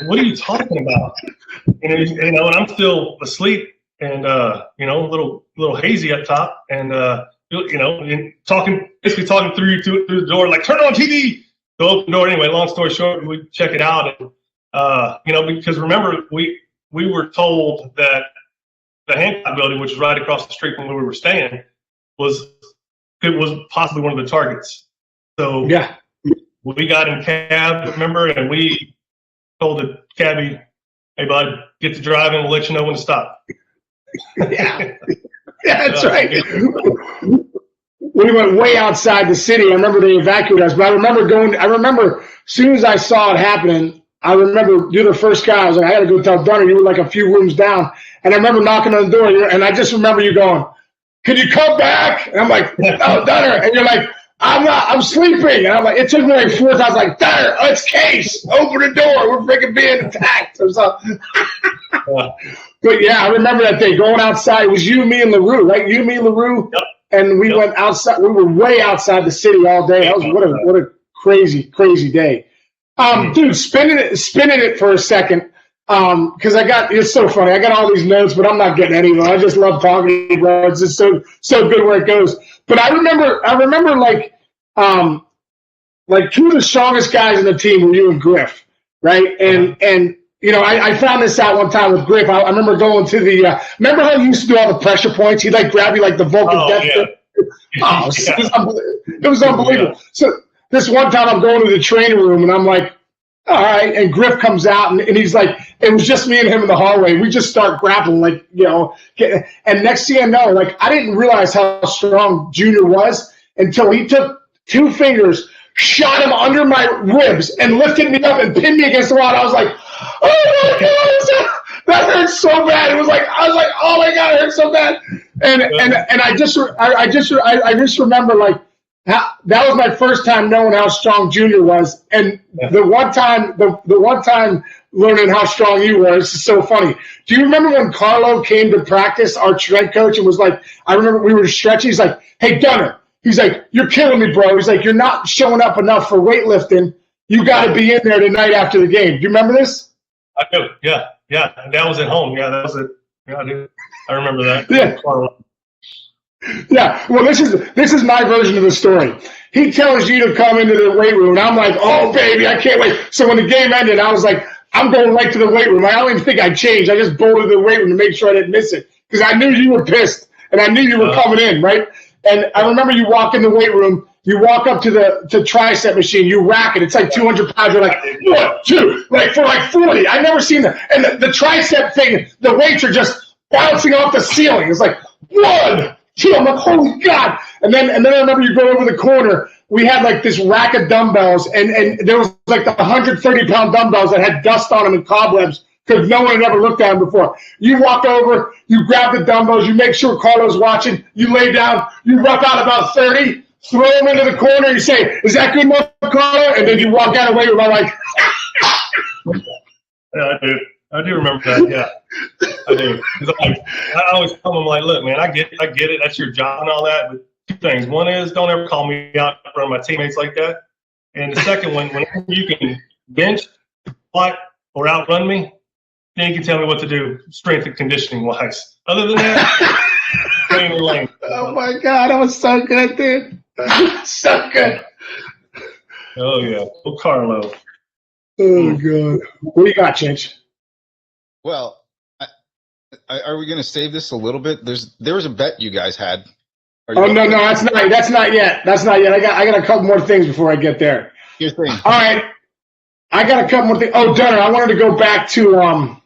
"What are you talking about?" And I'm still asleep and a little hazy up top, and and basically talking through the door, like, "Turn on TV." So open the door anyway. Long story short, we check it out, and because remember we were told that the Hancock building, which is right across the street from where we were staying, was possibly one of the targets. So yeah, we got in cab, remember, and we told the cabbie, "Hey, bud, get to driving. We'll let you know when to stop." Yeah, that's right. We went way outside the city. I remember they evacuated us, but I remember as soon as I saw it happening, I remember you're the first guy. I was like, I got to go tell Dunner. You were like a few rooms down. And I remember knocking on the door, and I just remember you going, "Can you come back?" And I'm like, "Oh, Dunner." And you're like, I'm sleeping. And I'm like, it took me like 4 times. I was like, there, it's Case. Open the door. We're freaking being attacked or something. But yeah, I remember that day going outside. It was you, me, and LaRue, right? You, me, LaRue. Yep. And we went outside. We were way outside the city all day. That was what a crazy day. Dude, spinning it for a second. Because it's so funny. I got all these notes, but I'm not getting any of them. I just love talking, bro. It's just so good where it goes. But I remember like two of the strongest guys in the team were you and Griff, right? And you know, I found this out one time with Griff. I remember going to the remember how he used to do all the pressure points? He'd like grab you like the Vulcan death. Yeah. It was unbelievable. Yeah. So this one time I'm going to the training room and I'm like, all right, and Griff comes out and he's like, it was just me and him in the hallway. We just start grappling, like, you know, and next thing I know, like, I didn't realize how strong Junior was until he took 2 fingers, shot him under my ribs, and lifted me up and pinned me against the wall. And I was like, oh my God, that hurt so bad. I was like, oh my God, it hurt so bad. And I just remember like, that was my first time knowing how strong Junior was, and the one time learning how strong you were. It's so funny. Do you remember when Carlo came to practice, our strength coach, and was like, I remember we were stretching. He's like, hey, Dunner. He's like, you're killing me, bro. He's like, you're not showing up enough for weightlifting. You got to be in there tonight after the game. Do you remember this? I do. Yeah. That was at home. Yeah, that was it. Yeah, I do. I remember that. Yeah. Carlo. Yeah, well, this is my version of the story. He tells you to come into the weight room, and I'm like, oh, baby, I can't wait. So when the game ended, I was like, I'm going right to the weight room. I don't even think I changed. I just bolted to the weight room to make sure I didn't miss it because I knew you were pissed, and I knew you were coming in, right? And I remember you walk in the weight room, you walk up to the tricep machine, you rack it. It's like 200 pounds. You're like, 1, 2, like for like 40. I've never seen that. And the tricep thing, the weights are just bouncing off the ceiling. It's like, 1, 2. I'm like, holy God. And then I remember you go over the corner. We had like this rack of dumbbells, and there was like the 130-pound dumbbells that had dust on them and cobwebs because no one had ever looked at them before. You walk over, you grab the dumbbells, you make sure Carlo's watching, you lay down, you rough out about 30, throw them into the corner, you say, is that good enough, Carlo? And then you walk out away with my like. Yeah, I do remember that. Yeah, I do. I always tell them like, look, man, I get it. That's your job and all that. But 2 things. One is don't ever call me out in front of my teammates like that. And the second one, when you can bench, squat, or outrun me, then you can tell me what to do, strength and conditioning wise. Other than that, stay in your lane. Oh my God, that was so good, dude. So good. Oh yeah, oh Carlo. Oh God, what do you got, Chinch? Well, are we going to save this a little bit? There was a bet you guys had. No, that's not yet. I got a couple more things before I get there. Your thing. All right, I got a couple more things. Oh, Dunner, I wanted to go back to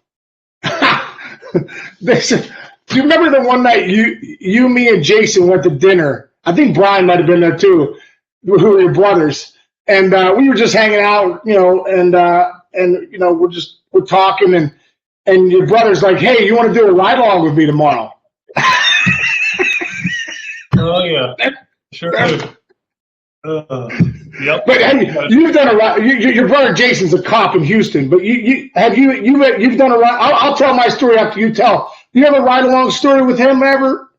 do you remember the one night you, me, and Jason went to dinner? I think Brian might have been there too, who were your brothers, and we were just hanging out, you know, and you know we're talking and your brother's like, hey, you want to do a ride along with me tomorrow? Oh yeah, sure do. Yep. But hey, you've done a ride. Your brother Jason's a cop in Houston, but you've done a ride. I'll tell my story after you tell. You have a ride along story with him ever?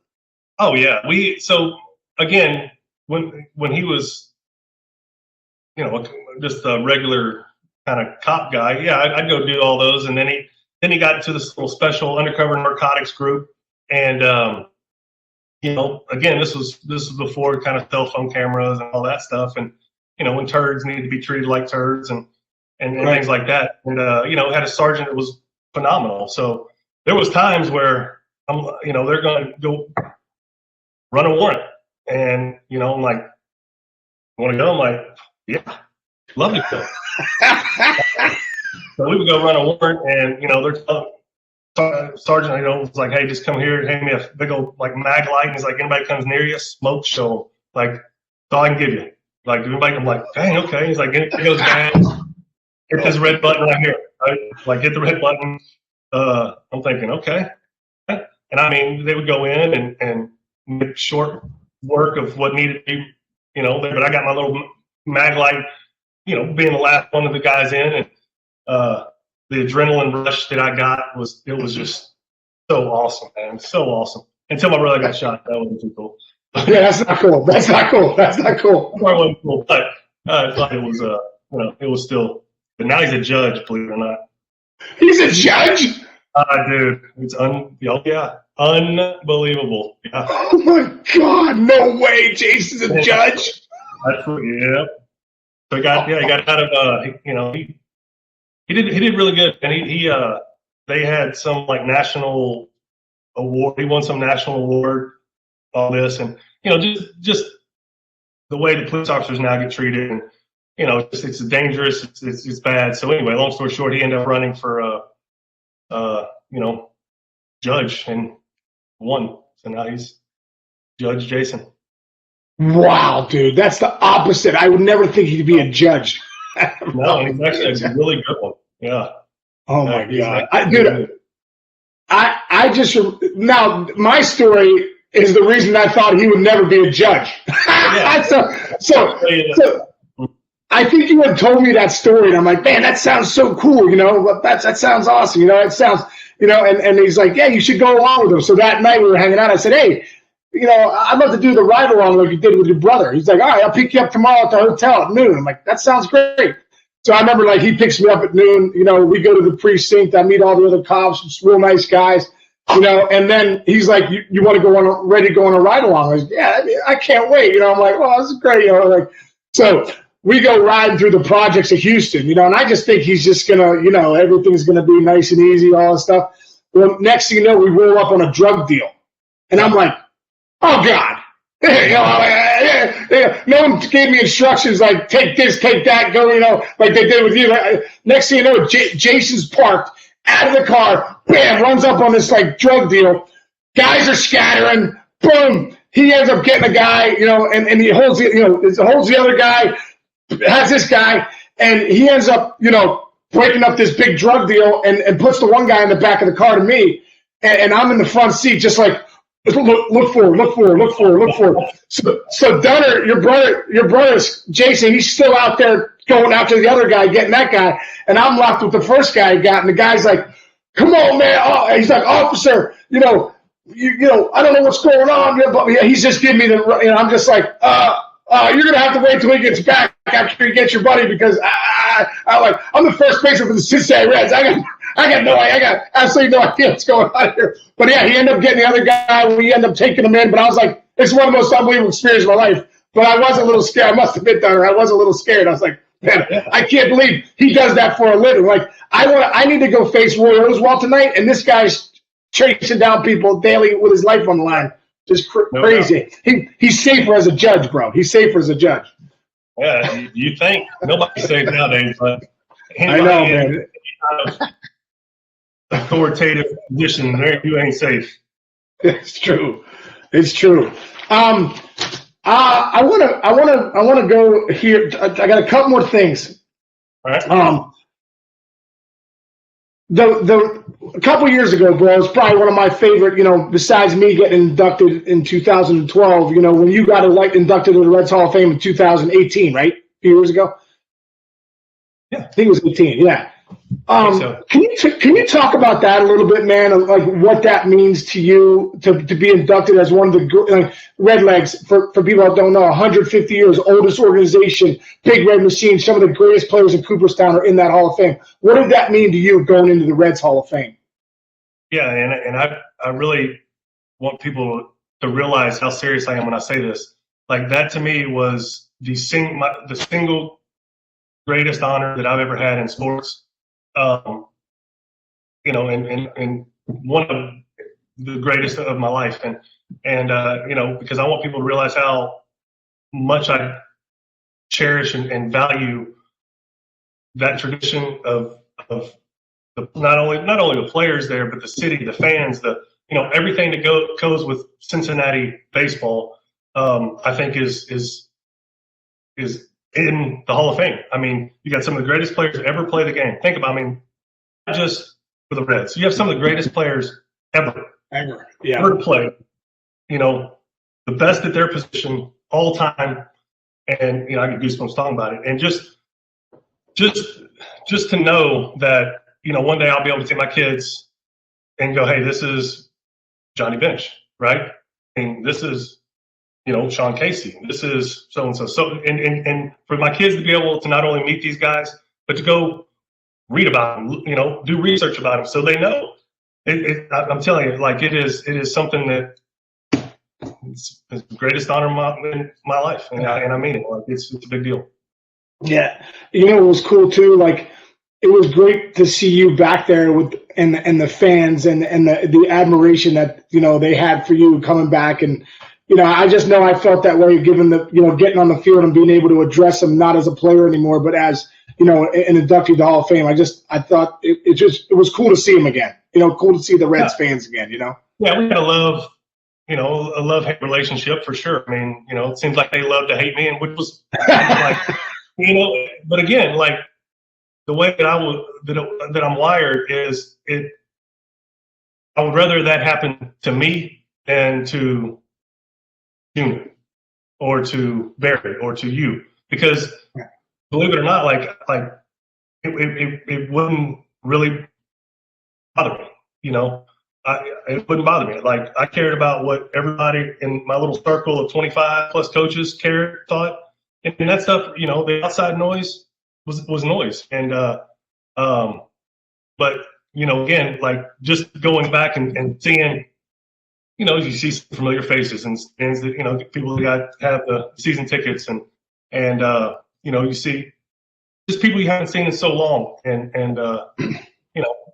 Oh yeah, so again when he was, you know, just a regular kind of cop guy, yeah, I'd go do all those, and then he got into this little special undercover narcotics group, and you know, again, this was before kind of cell phone cameras and all that stuff, and you know, when turds need to be treated like turds and right. Things like that, and you know, had a sergeant that was phenomenal. So there was times where you know, they're going to go run a warrant, and you know, I'm like, want to go? I'm like, yeah, love to go. So we would go run a warrant, and you know, sergeant, you know, was like, hey, just come here, hand me a big old like mag light, and he's like, anybody comes near you, smoke show, like, that's all I can give you. Like, everybody, I'm like, dang, okay. He's like, it goes down, hit this red button right here, right? Like, hit the red button. I'm thinking, okay. And I mean, they would go in and make short work of what needed to be but I got my little mag light, being the last one of the guys in, and the adrenaline rush that I got was just so awesome, man, so awesome. Until my brother got shot, that wasn't too cool. Yeah, that's not cool. That's not cool. That's not cool. It wasn't cool, but it was, it was still. But now he's a judge, believe it or not. He's a judge? Dude, it's unbelievable. Yeah. Oh my God, no way. Jason's a judge. Yeah. So he got out of he did really good, and they had some like national award. He won some national award, all this, and just the way the police officers now get treated, and it's dangerous. It's bad. So anyway, long story short, he ended up running for judge and won. So now he's Judge Jason. Wow, dude, that's the opposite. I would never think he'd be a judge. No, and he's actually a really good one. Yeah. Oh my God, I just now my story is the reason I thought he would never be a judge. Yeah. so I think you had told me that story, and I'm like, man, that sounds so cool, that sounds awesome, it sounds, and he's like, yeah, you should go along with him. So that night we were hanging out, I said, hey, I'd love to do the ride along like you did with your brother. He's like, all right, I'll pick you up tomorrow at the hotel at noon. I'm like, that sounds great. So I remember like he picks me up at noon, we go to the precinct, I meet all the other cops, real nice guys, and then he's like, you want to go ready to go on a ride along? I was, yeah, I can't wait. I'm like, well, this is great. So we go riding through the projects of Houston, and I just think he's just going to, everything's going to be nice and easy, all this stuff. Well, next thing you know, we roll up on a drug deal. And I'm like, oh, God. No one gave me instructions like, take this, take that, go, like they did with you. Next thing you know, Jason's parked out of the car, bam, runs up on this like drug deal. Guys are scattering, boom. He ends up getting a guy, and he holds the other guy, has this guy, and he ends up, breaking up this big drug deal and puts the one guy in the back of the car to me, and I'm in the front seat just like, look forward. So Dunner, your brother Jason, he's still out there going after the other guy, getting that guy, and I'm left with the first guy he got, and the guy's like, come on, man. Oh, he's like, officer, I don't know what's going on, but he's just giving me I'm just like, you're gonna have to wait till he gets back after you get your buddy, because I'm the first baseman for the Cincinnati Reds. I got absolutely no idea what's going on here. But yeah, he ended up getting the other guy. We ended up taking him in. But I was like, it's one of the most unbelievable experiences of my life. But I was a little scared. I must admit, Dunner, I was a little scared. I was like, man, I can't believe he does that for a living. Like, I need to go face Roy Oswald tonight, and this guy's chasing down people daily with his life on the line. Just crazy. He's safer as a judge, bro. He's safer as a judge. Yeah, you think nobody's safe nowadays, but I know, man. Authoritative position there, you ain't safe. It's true. I want to go here. I got a couple more things. All right. A couple years ago, bro, it's probably one of my favorite, besides me getting inducted in 2012, when you got inducted to the Reds Hall of Fame in 2018, right? A few years ago? Yeah. I think it was 18, yeah. So. Can you talk about that a little bit, man? Like what that means to you to be inducted as one of the Redlegs, for people that don't know, 150 years, oldest organization, Big Red Machine, some of the greatest players in Cooperstown are in that Hall of Fame. What did that mean to you going into the Reds Hall of Fame? Yeah, and I really want people to realize how serious I am when I say this. Like that to me was the single greatest honor that I've ever had in sports. And one of the greatest of my life, and because I want people to realize how much I cherish and value that tradition of not only the players there, but the city, the fans, everything that goes with Cincinnati baseball. I think is in the Hall of Fame. I mean, you got some of the greatest players to ever play the game. Think about, not just for the Reds. You have some of the greatest players ever Yeah. Ever to play. The best at their position all time. And I get goosebumps talking about it. And just to know that one day I'll be able to take my kids and go, hey, this is Johnny Bench, right? And this is Sean Casey. This is so and so. So and for my kids to be able to not only meet these guys, but to go read about them, do research about them, so they know. I'm telling you, like it is something that it's the greatest honor in my life, and I mean it. Like it's a big deal. Yeah, it was cool too. Like it was great to see you back there with and the fans and the admiration that they had for you coming back. And I just know I felt that way, given the getting on the field and being able to address them not as a player anymore, but as an inductee to the Hall of Fame. I thought it was cool to see him again. Cool to see the Reds fans again. Yeah, we had a love-hate relationship for sure. I mean, it seems like they love to hate me, and which was like, but again, like the way that that I'm wired is I would rather that happen to me than to Junior or to Barry or to you, because believe it or not, like it wouldn't really bother me, it wouldn't bother me. Like I cared about what everybody in my little circle of 25 plus coaches thought, and that stuff, the outside noise was noise. And but again, like just going back and seeing, you see some familiar faces and that people that have the season tickets and you see just people you haven't seen in so long, and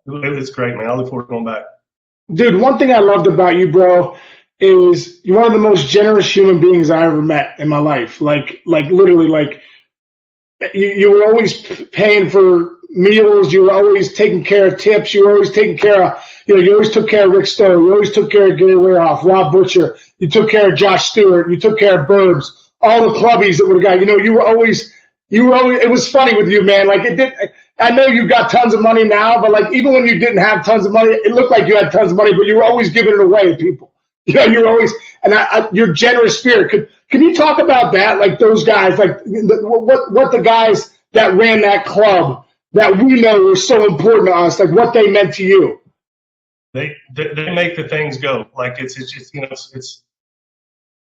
it's great, man. I look forward to going back. Dude, one thing I loved about you, bro, is you're one of the most generous human beings I ever met in my life. Like literally, like you were always paying for meals. You were always taking care of tips. You were always taking care of, you always took care of Rick Stowe. You always took care of Gary Warehoff, Rob Butcher. You took care of Josh Stewart. You took care of Burbs, all the clubbies that would have got, you were always, it was funny with you, man. Like I know you got tons of money now, but like even when you didn't have tons of money, it looked like you had tons of money, but you were always giving it away to people. You're always, and your generous spirit. Can you talk about that? Like those guys, like what the guys that ran that club that we know were so important to us, like what they meant to you. They make the things go. Like it's it's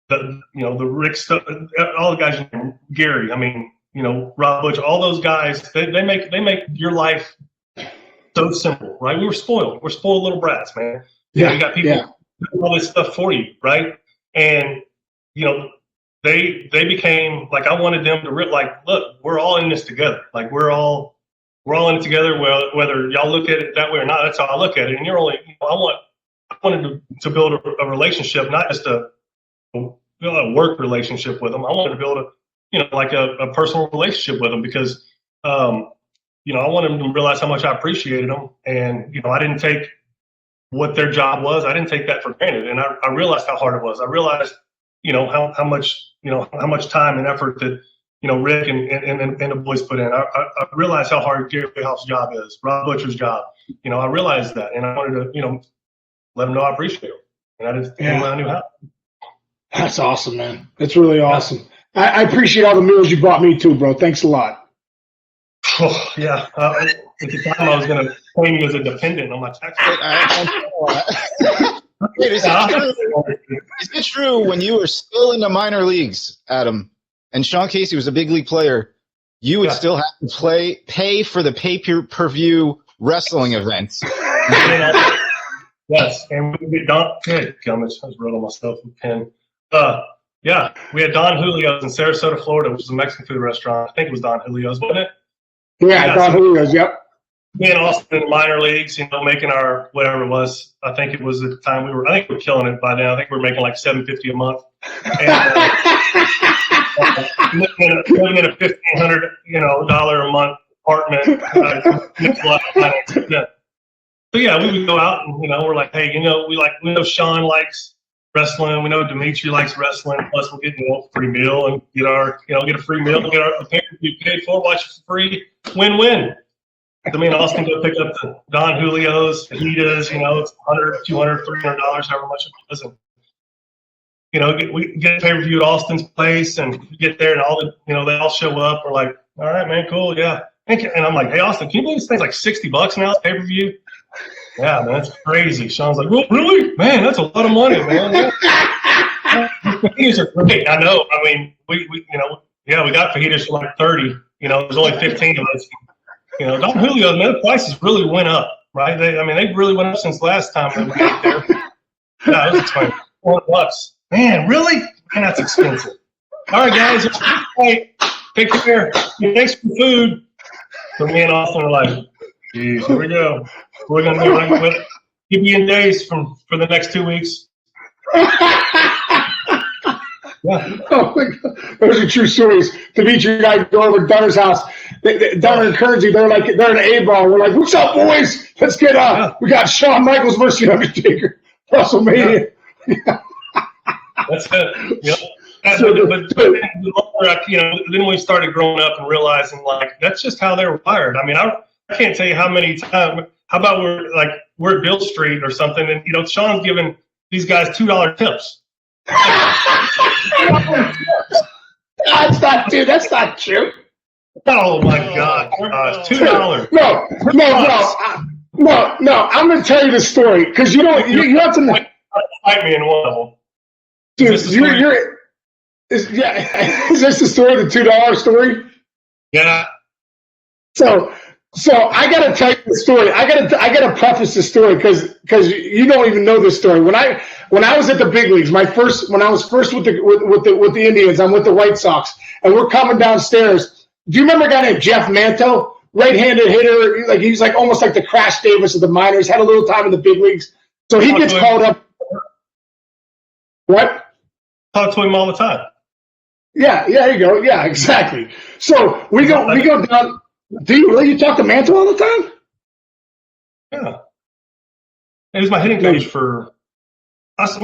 the the Rick stuff, all the guys, Gary. I mean, Rob Butch, all those guys. They make your life so simple, right? We're spoiled little brats, man. You got people doing all this stuff for you, right? And they became like, I wanted them to like, look, we're all in this together. Like we're all in it together. Well, whether y'all look at it that way or not, that's how I look at it. And you're only, I wanted to build a relationship, not just a work relationship with them. I wanted to build like a personal relationship with them, because I wanted them to realize how much I appreciated them. And I didn't take what their job was. I didn't take that for granted. And I realized how hard it was. I realized how much time and effort that Rick and the boys put in. I realized how hard Gary Warehoff's job is, Rob Butcher's job. I realized that, and I wanted to let them know I appreciate them, and I just I knew how. That's awesome, man. That's really awesome. I appreciate all the meals you brought me too, bro. Thanks a lot. Oh, yeah. At the time, I was going to claim you as a dependent on my tax. Wait, is it true when you were still in the minor leagues, Adam, and Sean Casey was a big league player, you would still have to pay for the pay-per-view wrestling events? Yes, and we did Don. Good, I just wrote on myself with a pen. Yeah, we had Don Julio's in Sarasota, Florida, which is a Mexican food restaurant. I think it was Don Julio's, wasn't it? Yeah, Don Julio's. Yep. Me and Austin in the minor leagues, making our whatever it was. I think it was at the time I think we were killing it by then. I think we were making like $750 a month. And, living in a $1,500 dollar a month apartment. So yeah, we would go out and we're like, hey, we know Sean likes wrestling. We know Dimitri likes wrestling. Plus, we'll get a free meal and get a free meal, get our pay-per-view paid for, watch it for free, win-win. So me and Austin go pick up the Don Julio's, fajitas, it's $100, $200, $300, however much it was. And we get a pay-per-view at Austin's place, and we get there, and they all show up. We're like, all right, man, cool, yeah. And I'm like, hey, Austin, can you believe this thing's like $60 now? It's pay-per-view. Yeah, man, that's crazy. Sean's like, well, really? Man, that's a lot of money, man. Fajitas are great. I know. I mean, we got fajitas for like 30. There's only 15 of us. Don Julio, the prices really went up, right? They really went up since last time we ate there. Yeah, it was expensive. $4. Man, really? Man, that's expensive. All right, guys. Hey, take care. Thanks for the food. So me and Austin are like, geez, here we go. We're going to do it. Keep you in days for the next 2 weeks. Yeah. Oh my God. Those are true stories. Dimitri and I go over to Dunner's house. Dunner and Kearnsey, they're in an A-ball. We're like, what's up, boys? Let's get up. Yeah. We got Shawn Michaels versus Undertaker. WrestleMania. Yeah. That's it. Yep. Then we started growing up and realizing, like, that's just how they were wired. I mean, I can't tell you how many times. How about we're at Bill Street or something, and Sean's giving these guys $2 tips. That's not true. Oh my God! $2. No. I'm gonna tell you the story because you have to fight me in one of them. Dude, is this the story? The $2 story? Yeah. So I gotta tell you the story. I gotta preface the story because you don't even know this story. When I was at the big leagues, when I was first with the Indians, I'm with the White Sox, and we're coming downstairs. Do you remember a guy named Jeff Manto, right-handed hitter? Like he's like almost like the Crash Davis of the minors. Had a little time in the big leagues, so he gets called up. What? Talk to him all the time. Yeah, there you go. Yeah, exactly. So we go down. Do you really? You talk to Mantle all the time? Yeah. He was my hitting coach for us.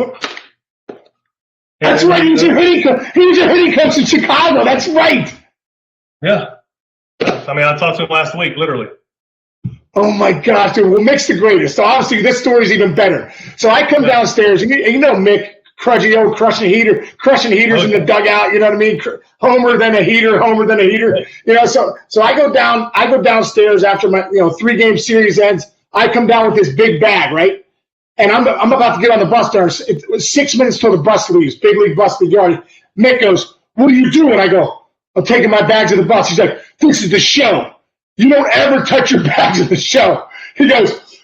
That's right. He was your hitting coach in Chicago. That's right. Yeah. I mean, I talked to him last week, literally. Oh my gosh, dude. Well, Mick's the greatest. So obviously this story's even better. So I come downstairs, and you know Mick, crushing heaters in the dugout. You know what I mean? Homer then a heater. So I go downstairs after my 3-game series ends. I come down with this big bag, right? And I'm about to get on the bus there. It was 6 minutes till the bus leaves. Big league bus league yard. Mick goes, "What are you doing?" I go, "I'm taking my bags to the bus." He's like, "This is the show. You don't ever touch your bags at the show." He goes,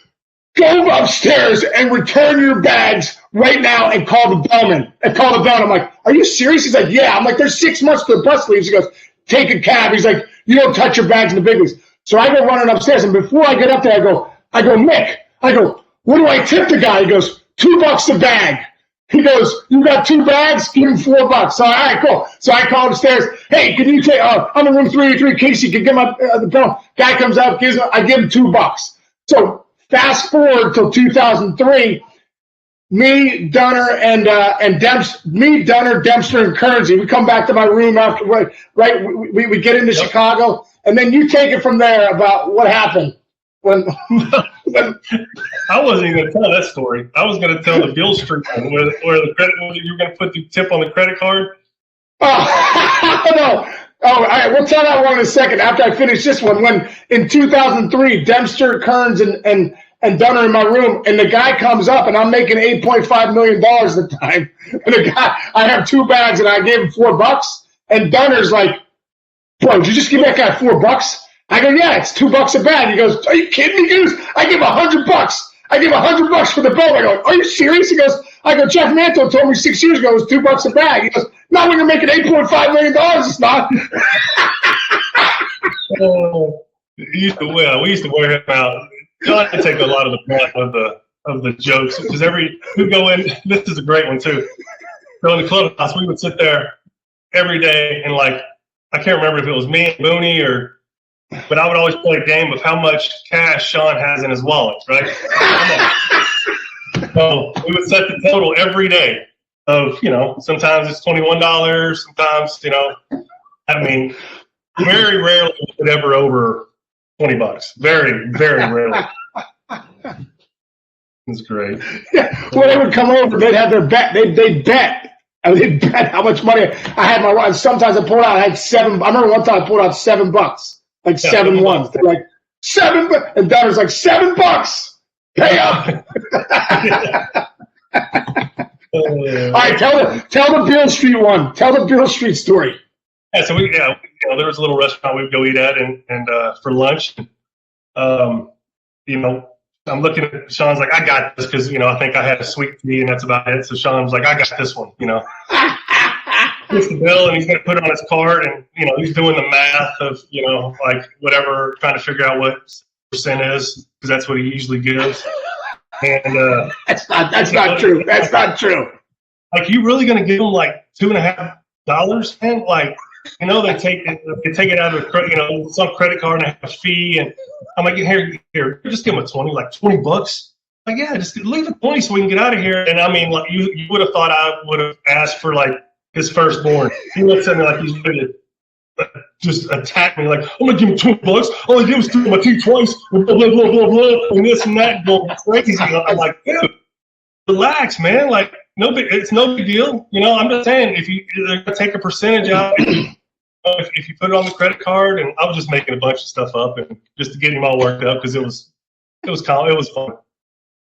"Go upstairs and return your bags right now and call the bellman." I'm like, "Are you serious?" He's like, "Yeah." I'm like, "There's 6 months till the bus leaves." He goes, "Take a cab." He's like, "You don't touch your bags in the big leagues." So I go running upstairs, and before I get up there, I go, "Mick," "What do I tip the guy?" He goes, $2 a bag. He goes, "You got 2 bags? Give him $4. So, all right, cool. So I call upstairs. "Hey, can you take? I'm in room 383. Casey, can get my the bill." Guy comes out, I give him $2. So fast forward till 2003. Me, Dunner, Dempster, and Kearnsey. We come back to my room after we get into Chicago, and then you take it from there about what happened when. I wasn't even going to tell that story. I was going to tell the Bill Street one where the credit, you were going to put the tip on the credit card. Oh no! Oh, all right. We'll tell that one in a second after I finish this one. When in 2003, Dempster, Kearns, and Dunner in my room, and the guy comes up, and I'm making $8.5 million at the time. And the guy, I have 2 bags, and I gave him $4. And Dunner's like, "Bro, did you just give that guy $4? I go, "Yeah, it's $2 a bag." He goes, "Are you kidding me?" He goes, "I give $100. I give $100 for the belt." I go, "Are you serious?" He goes, "Jeff Mantle told me 6 years ago it was $2 a bag." He goes, "Not when you're making $8.5 million. It's not." We used to wear him out. John had to take a lot of the brunt of the jokes because we go in. This is a great one too. So in the clubhouse, we would sit there every day and I can't remember if it was me and Booney but I would always play a game of how much cash Sean has in his wallet, right? So we would set the total every day of, sometimes it's $21, sometimes, very rarely is it ever over $20. Very, very rarely. It's great. Yeah. When they would come over, they'd have their bet. They'd bet And they bet how much money I had. Sometimes I pulled out. I had $7. I remember one time I pulled out $7, like 7 ones. They're like $7, and Dunner's like $7. Pay up. All right, tell the Beale Street one. Tell the Beale Street story. Yeah, so there was a little restaurant we would go eat at, and for lunch, I'm looking at Sean's like, I got this because I think I had a sweet tea and that's about it. So Sean was like, I got this one. Gets the bill and he's going to put it on his card, and he's doing the math of like whatever, trying to figure out what percent is because that's what he usually gives. And that's not true. That's not true. Like, you really going to give him like $2.50, man? Like, they take it out of some credit card and have a fee, and I'm like, here, just give him a 20, like $20. Like, yeah, just leave it 20 so we can get out of here. And I mean, like, you would have thought I would have asked for like his firstborn. He looks at me like he's ready to just attack me. Like, I'm gonna give him $20. All I did was drink my tea twice, blah blah blah blah blah, and this and that, going crazy. I'm like, dude, relax, man. Like, it's no big deal. I'm just saying, if they're gonna take a percentage out, if you put it on the credit card, and I was just making a bunch of stuff up and just to get him all worked up because it was fun.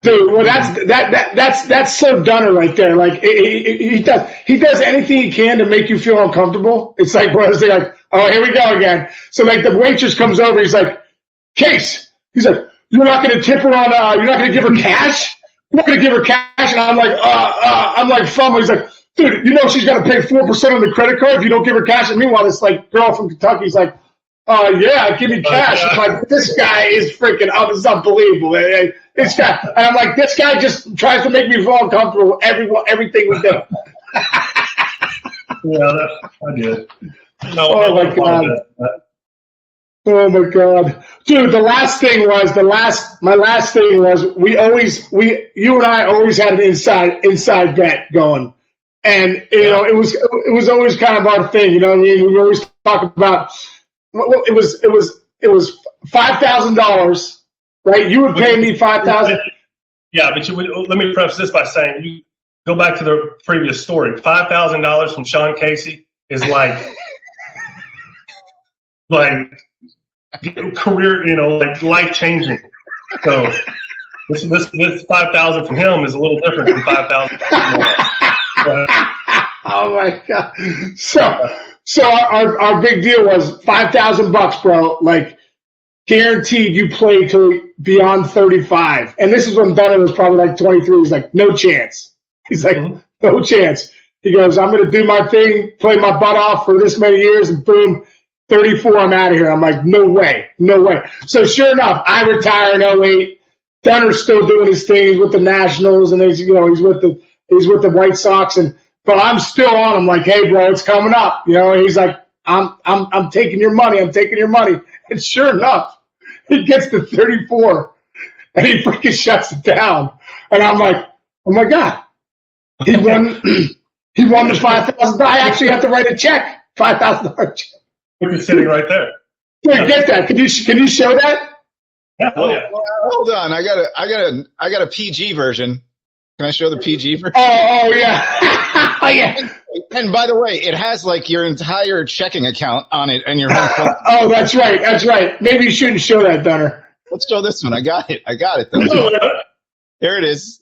Dude, well, that's so Dunner right there. Like, he does anything he can to make you feel uncomfortable. It's like, they're like, oh, here we go again. So like the waitress comes over, he's like, Case. He's like, you're not gonna tip her on you're not gonna give her cash? You're not gonna give her cash? And I'm like, fumbling. He's like, dude, she's got to pay 4% on the credit card if you don't give her cash. And meanwhile, this like girl from Kentucky's like, yeah, give me cash. I'm like, this guy is freaking up. It's unbelievable. This guy, and I'm like, this guy just tries to make me feel uncomfortable with everything we do. Yeah, I did. No, oh my god. Oh my god, dude! My last thing was you and I always had an inside bet going. And it was always kind of our thing, we always talk about. It was $5,000, right? You would pay me $5,000. Yeah, but let me preface this by saying, you go back to the previous story. $5,000 from Sean Casey is like career, like life changing. So this $5,000 from him is a little different from $5,000. Oh my god! So our big deal was $5,000, bro. Like, guaranteed you play till beyond 35. And this is when Dunn was probably like 23. He's like, no chance. He's like, no chance. He goes, I'm gonna do my thing, play my butt off for this many years, and boom, 34, I'm out of here. I'm like, no way. So sure enough, I retire in 08. Dunner's still doing his thing. He's with the Nationals, and he's with the White Sox, but I'm still on him like, hey, bro, it's coming up. And he's like, I'm taking your money. And sure enough, he gets to 34 and he freaking shuts it down. And I'm like, oh my God, he won the $5,000. I actually have to write a check, $5,000 check. You're sitting right there. Dude, get that. Can you show that? Yeah. Oh, yeah. Well, hold on. I got a PG version. Can I show the PG version? Oh yeah. Oh yeah. And by the way, it has like your entire checking account on it and your home phone. Oh, that's right. Maybe you shouldn't show that, Dunner. Let's show this one. I got it. Here it is.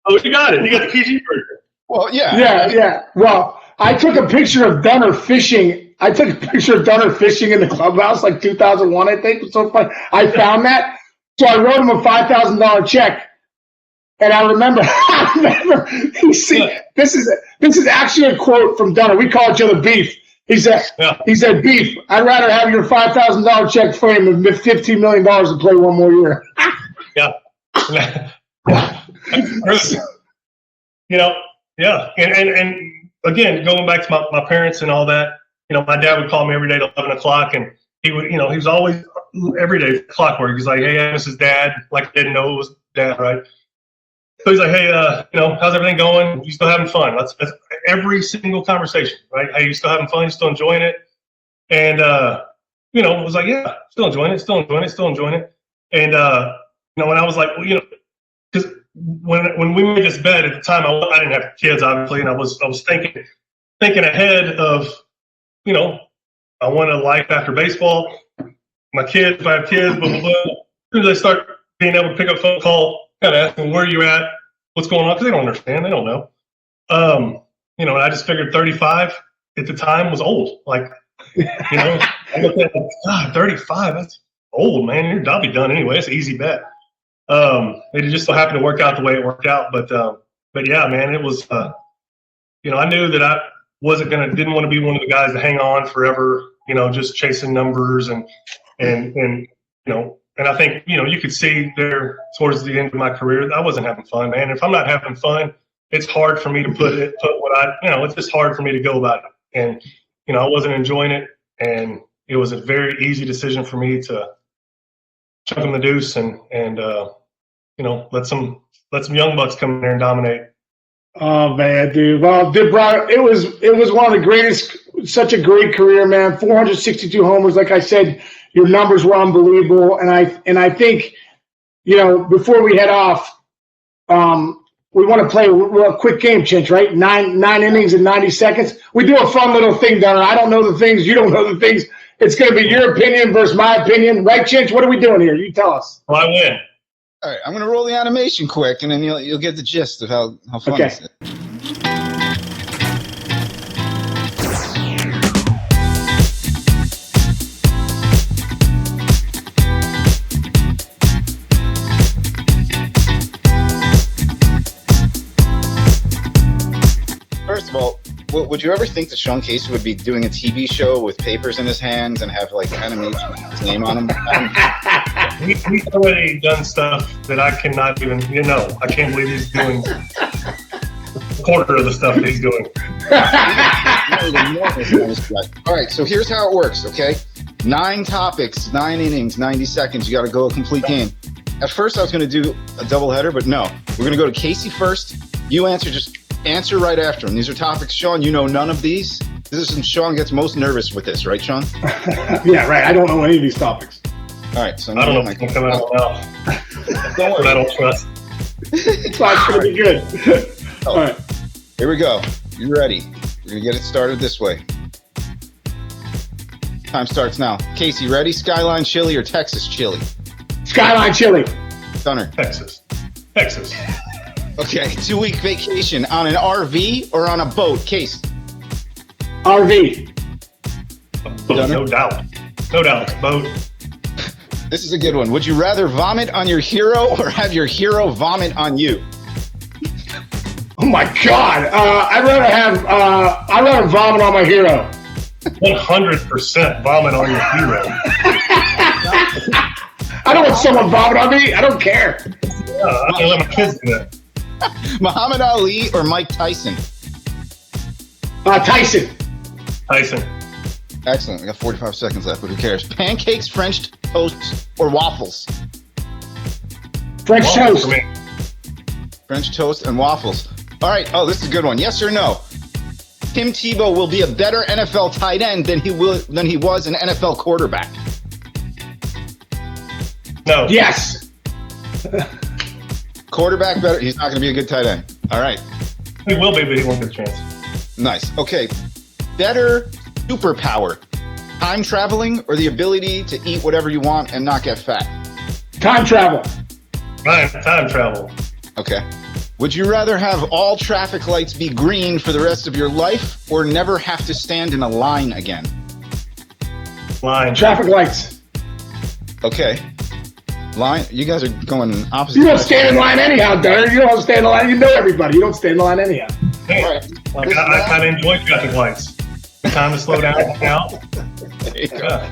Oh, you got it. You got the PG version. Well, yeah. Yeah. Well, I took a picture of Dunner fishing. In the clubhouse like 2001, I think. It's so funny. I found that. So I wrote him a $5,000 check. And I remember this is actually a quote from Dunner. We call each other beef. He said, beef, I'd rather have your $5,000 check framed than $15 million to play one more year. Yeah. Yeah. And again, going back to my parents and all that, my dad would call me every day at 11 o'clock, and he would, he was always every day clockwork. He's like, hey, this is Dad. Like, I didn't know it was Dad, right? So he's like, hey, how's everything going? You still having fun? That's every single conversation, right? Hey, you still having fun? You still enjoying it? And, it was like, yeah, still enjoying it. And, when I was like, because when we made this bet at the time, I didn't have kids, obviously, and I was thinking ahead of, you know, I want a life after baseball. My kids, if I have kids, blah, blah, blah. As soon as I start being able to pick up a phone call, kind of asking where you at, what's going on, because they don't understand, they don't know. You know, and I just figured 35 at the time was old. Like, you know, I looked at it, God, 35, that's old, man. I'll be done anyway. It's an easy bet. It just so happened to work out the way it worked out. But yeah, man, it was, you know, I knew that I didn't want to be one of the guys to hang on forever, you know, just chasing numbers and you know, and I think, you know, you could see there towards the end of my career, I wasn't having fun, man. If I'm not having fun, it's hard for me to it's just hard for me to go about it. And, you know, I wasn't enjoying it. And it was a very easy decision for me to chuck him the deuce and you know, let some young bucks come in there and dominate. Oh man, dude. Well, Brian, it was one of the greatest, such a great career, man. 462 homers. Like I said, your numbers were unbelievable. And I think, you know, before we head off, we want to play a quick game, Chinch, right? Nine innings in 90 seconds. We do a fun little thing down there. I don't know the things, you don't know the things. It's going to be your opinion versus my opinion. Right, Chinch? What are we doing here? You tell us. Well, I win. All right, I'm going to roll the animation quick, and then you'll get the gist of how fun this is. First of all, would you ever think that Sean Casey would be doing a TV show with papers in his hands and have like animation with his name on them? He's already done stuff that I cannot even, you know, I can't believe he's doing a quarter of the stuff that he's doing. All right, so here's how it works, okay? 9 topics, 9 innings, 90 seconds. You got to go a complete game. At first, I was going to do a doubleheader, but no. We're going to go to Casey first. You just answer right after him. These are topics, Sean. You know none of these. This is Sean gets most nervous with this, right, Sean? Yeah, right. I don't know any of these topics. All right, so I don't know if it's coming out of my mouth. Don't worry. I don't trust. It's going to be good. All right. Here we go. You ready? We're going to get it started this way. Time starts now. Casey, ready? Skyline chili or Texas chili? Skyline chili. Dunner. Texas. Okay, 2-week vacation on an RV or on a boat? Case. RV. No doubt. Boat. This is a good one. Would you rather vomit on your hero or have your hero vomit on you? Oh my God! I'd rather vomit on my hero. 100% vomit on your hero. I don't want someone vomit on me. I don't care. Yeah, I can let my kids do that. Muhammad Ali or Mike Tyson? Tyson. Excellent. We got 45 seconds left, but who cares? Pancakes, French toast, or waffles? French toast. For me. French toast and waffles. All right. Oh, this is a good one. Yes or no? Tim Tebow will be a better NFL tight end than he was an NFL quarterback. No. Yes. Quarterback better. He's not going to be a good tight end. All right. He will be, but he won't get a chance. Nice. Okay. Better superpower. Time traveling or the ability to eat whatever you want and not get fat? Time travel. Time travel. Okay. Would you rather have all traffic lights be green for the rest of your life or never have to stand in a line again? Line. Traffic lights. Okay. Line. You guys are going opposite. You don't stand in line anyhow, Dunn. You don't stand in line. You know everybody. You don't stand in line anyhow. Hey, All right. I kind of enjoy traffic lights. Time to slow down now. There you go.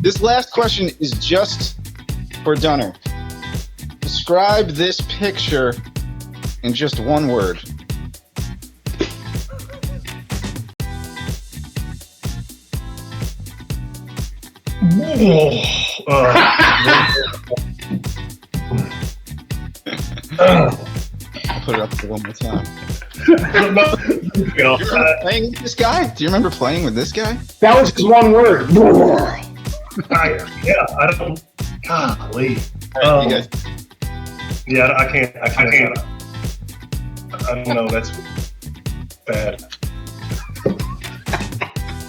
This last question is just for Dunner. Describe this picture in just one word. I'll put it up one more time. Playing with this guy? Do you remember playing with this guy? That was just one word. I don't. Golly. You guys, Yeah, I can't. I don't know. That's bad.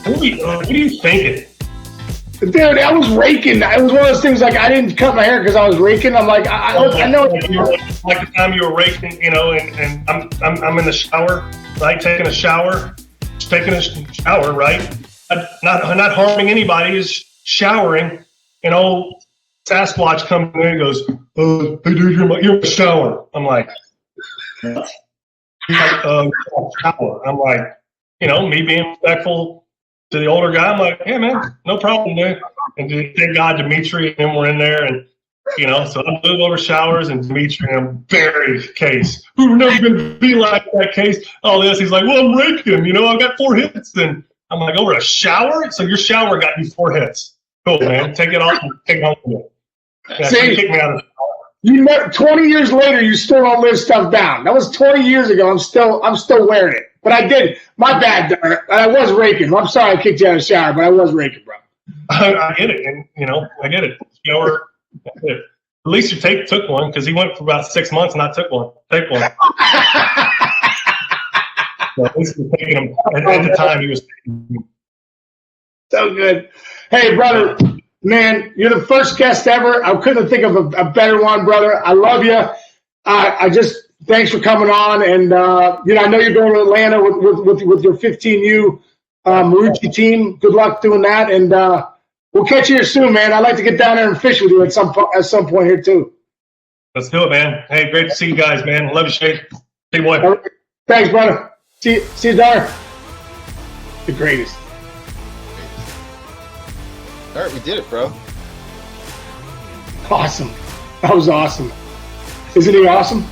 What are you thinking? Dude, I was raking. It was one of those things like I didn't cut my hair because I was raking. I'm like, I know. Like the time you were raking, you know, and I'm in the shower, right? Taking a shower, right? Not harming anybody, is showering, and old Sasquatch comes in and goes, "Hey dude, you're in the shower." I'm like, shower. I'm like, you know, me being respectful to the older guy, I'm like, "Yeah, man, no problem, dude." And thank God Dimitri and them were in there, and you know, so I move over showers, and Dimitri and him buried Case. Who never gonna be like that, Case? All this, he's like, "Well, I'm raking, you know, I got 4 hits." And I'm like, "Over a shower? So your shower got you 4 hits? Cool, man. Take it off and take it home with you." Yeah, See, kick me out of the shower. You know, 20 years later, you still don't live stuff down. That was 20 years ago. I'm still wearing it. But I did. My bad, Dunn. I was raking. I'm sorry I kicked you out of the shower, but I was raking, bro. I get it, and you know, I get it. Shower. At least your tape took one, because he went for about 6 months and I took one. Take one. So at least you're taking him. At the time, he was taking him. So good. Hey, brother, man, you're the first guest ever. I couldn't think of a better one, brother. I love you. I just thanks for coming on, and you know, I know you're going to Atlanta with your 15U Marucci team. Good luck doing that, and we'll catch you here soon, man. I'd like to get down there and fish with you at some point here too. Let's do it, man. Hey, great to see you guys, man. Love you, Shane. Big boy. Right. Thanks, brother. See you, Dar. The greatest. All right, we did it, bro. Awesome. That was awesome. Isn't he awesome?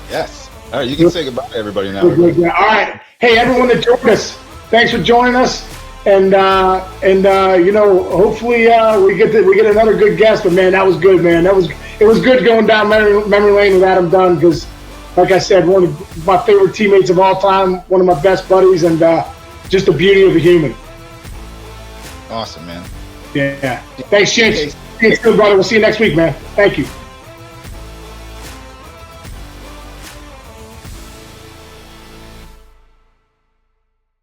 Yes. All right, you can say goodbye to everybody now. All right. Hey, everyone that joined us, thanks for joining us. And you know, hopefully we get another good guest. But man, that was good, man. It was good going down memory lane with Adam Dunn, because, like I said, one of my favorite teammates of all time, one of my best buddies, and just the beauty of a human. Awesome, man. Yeah. Thanks, James. Thanks, good brother. We'll see you next week, man. Thank you.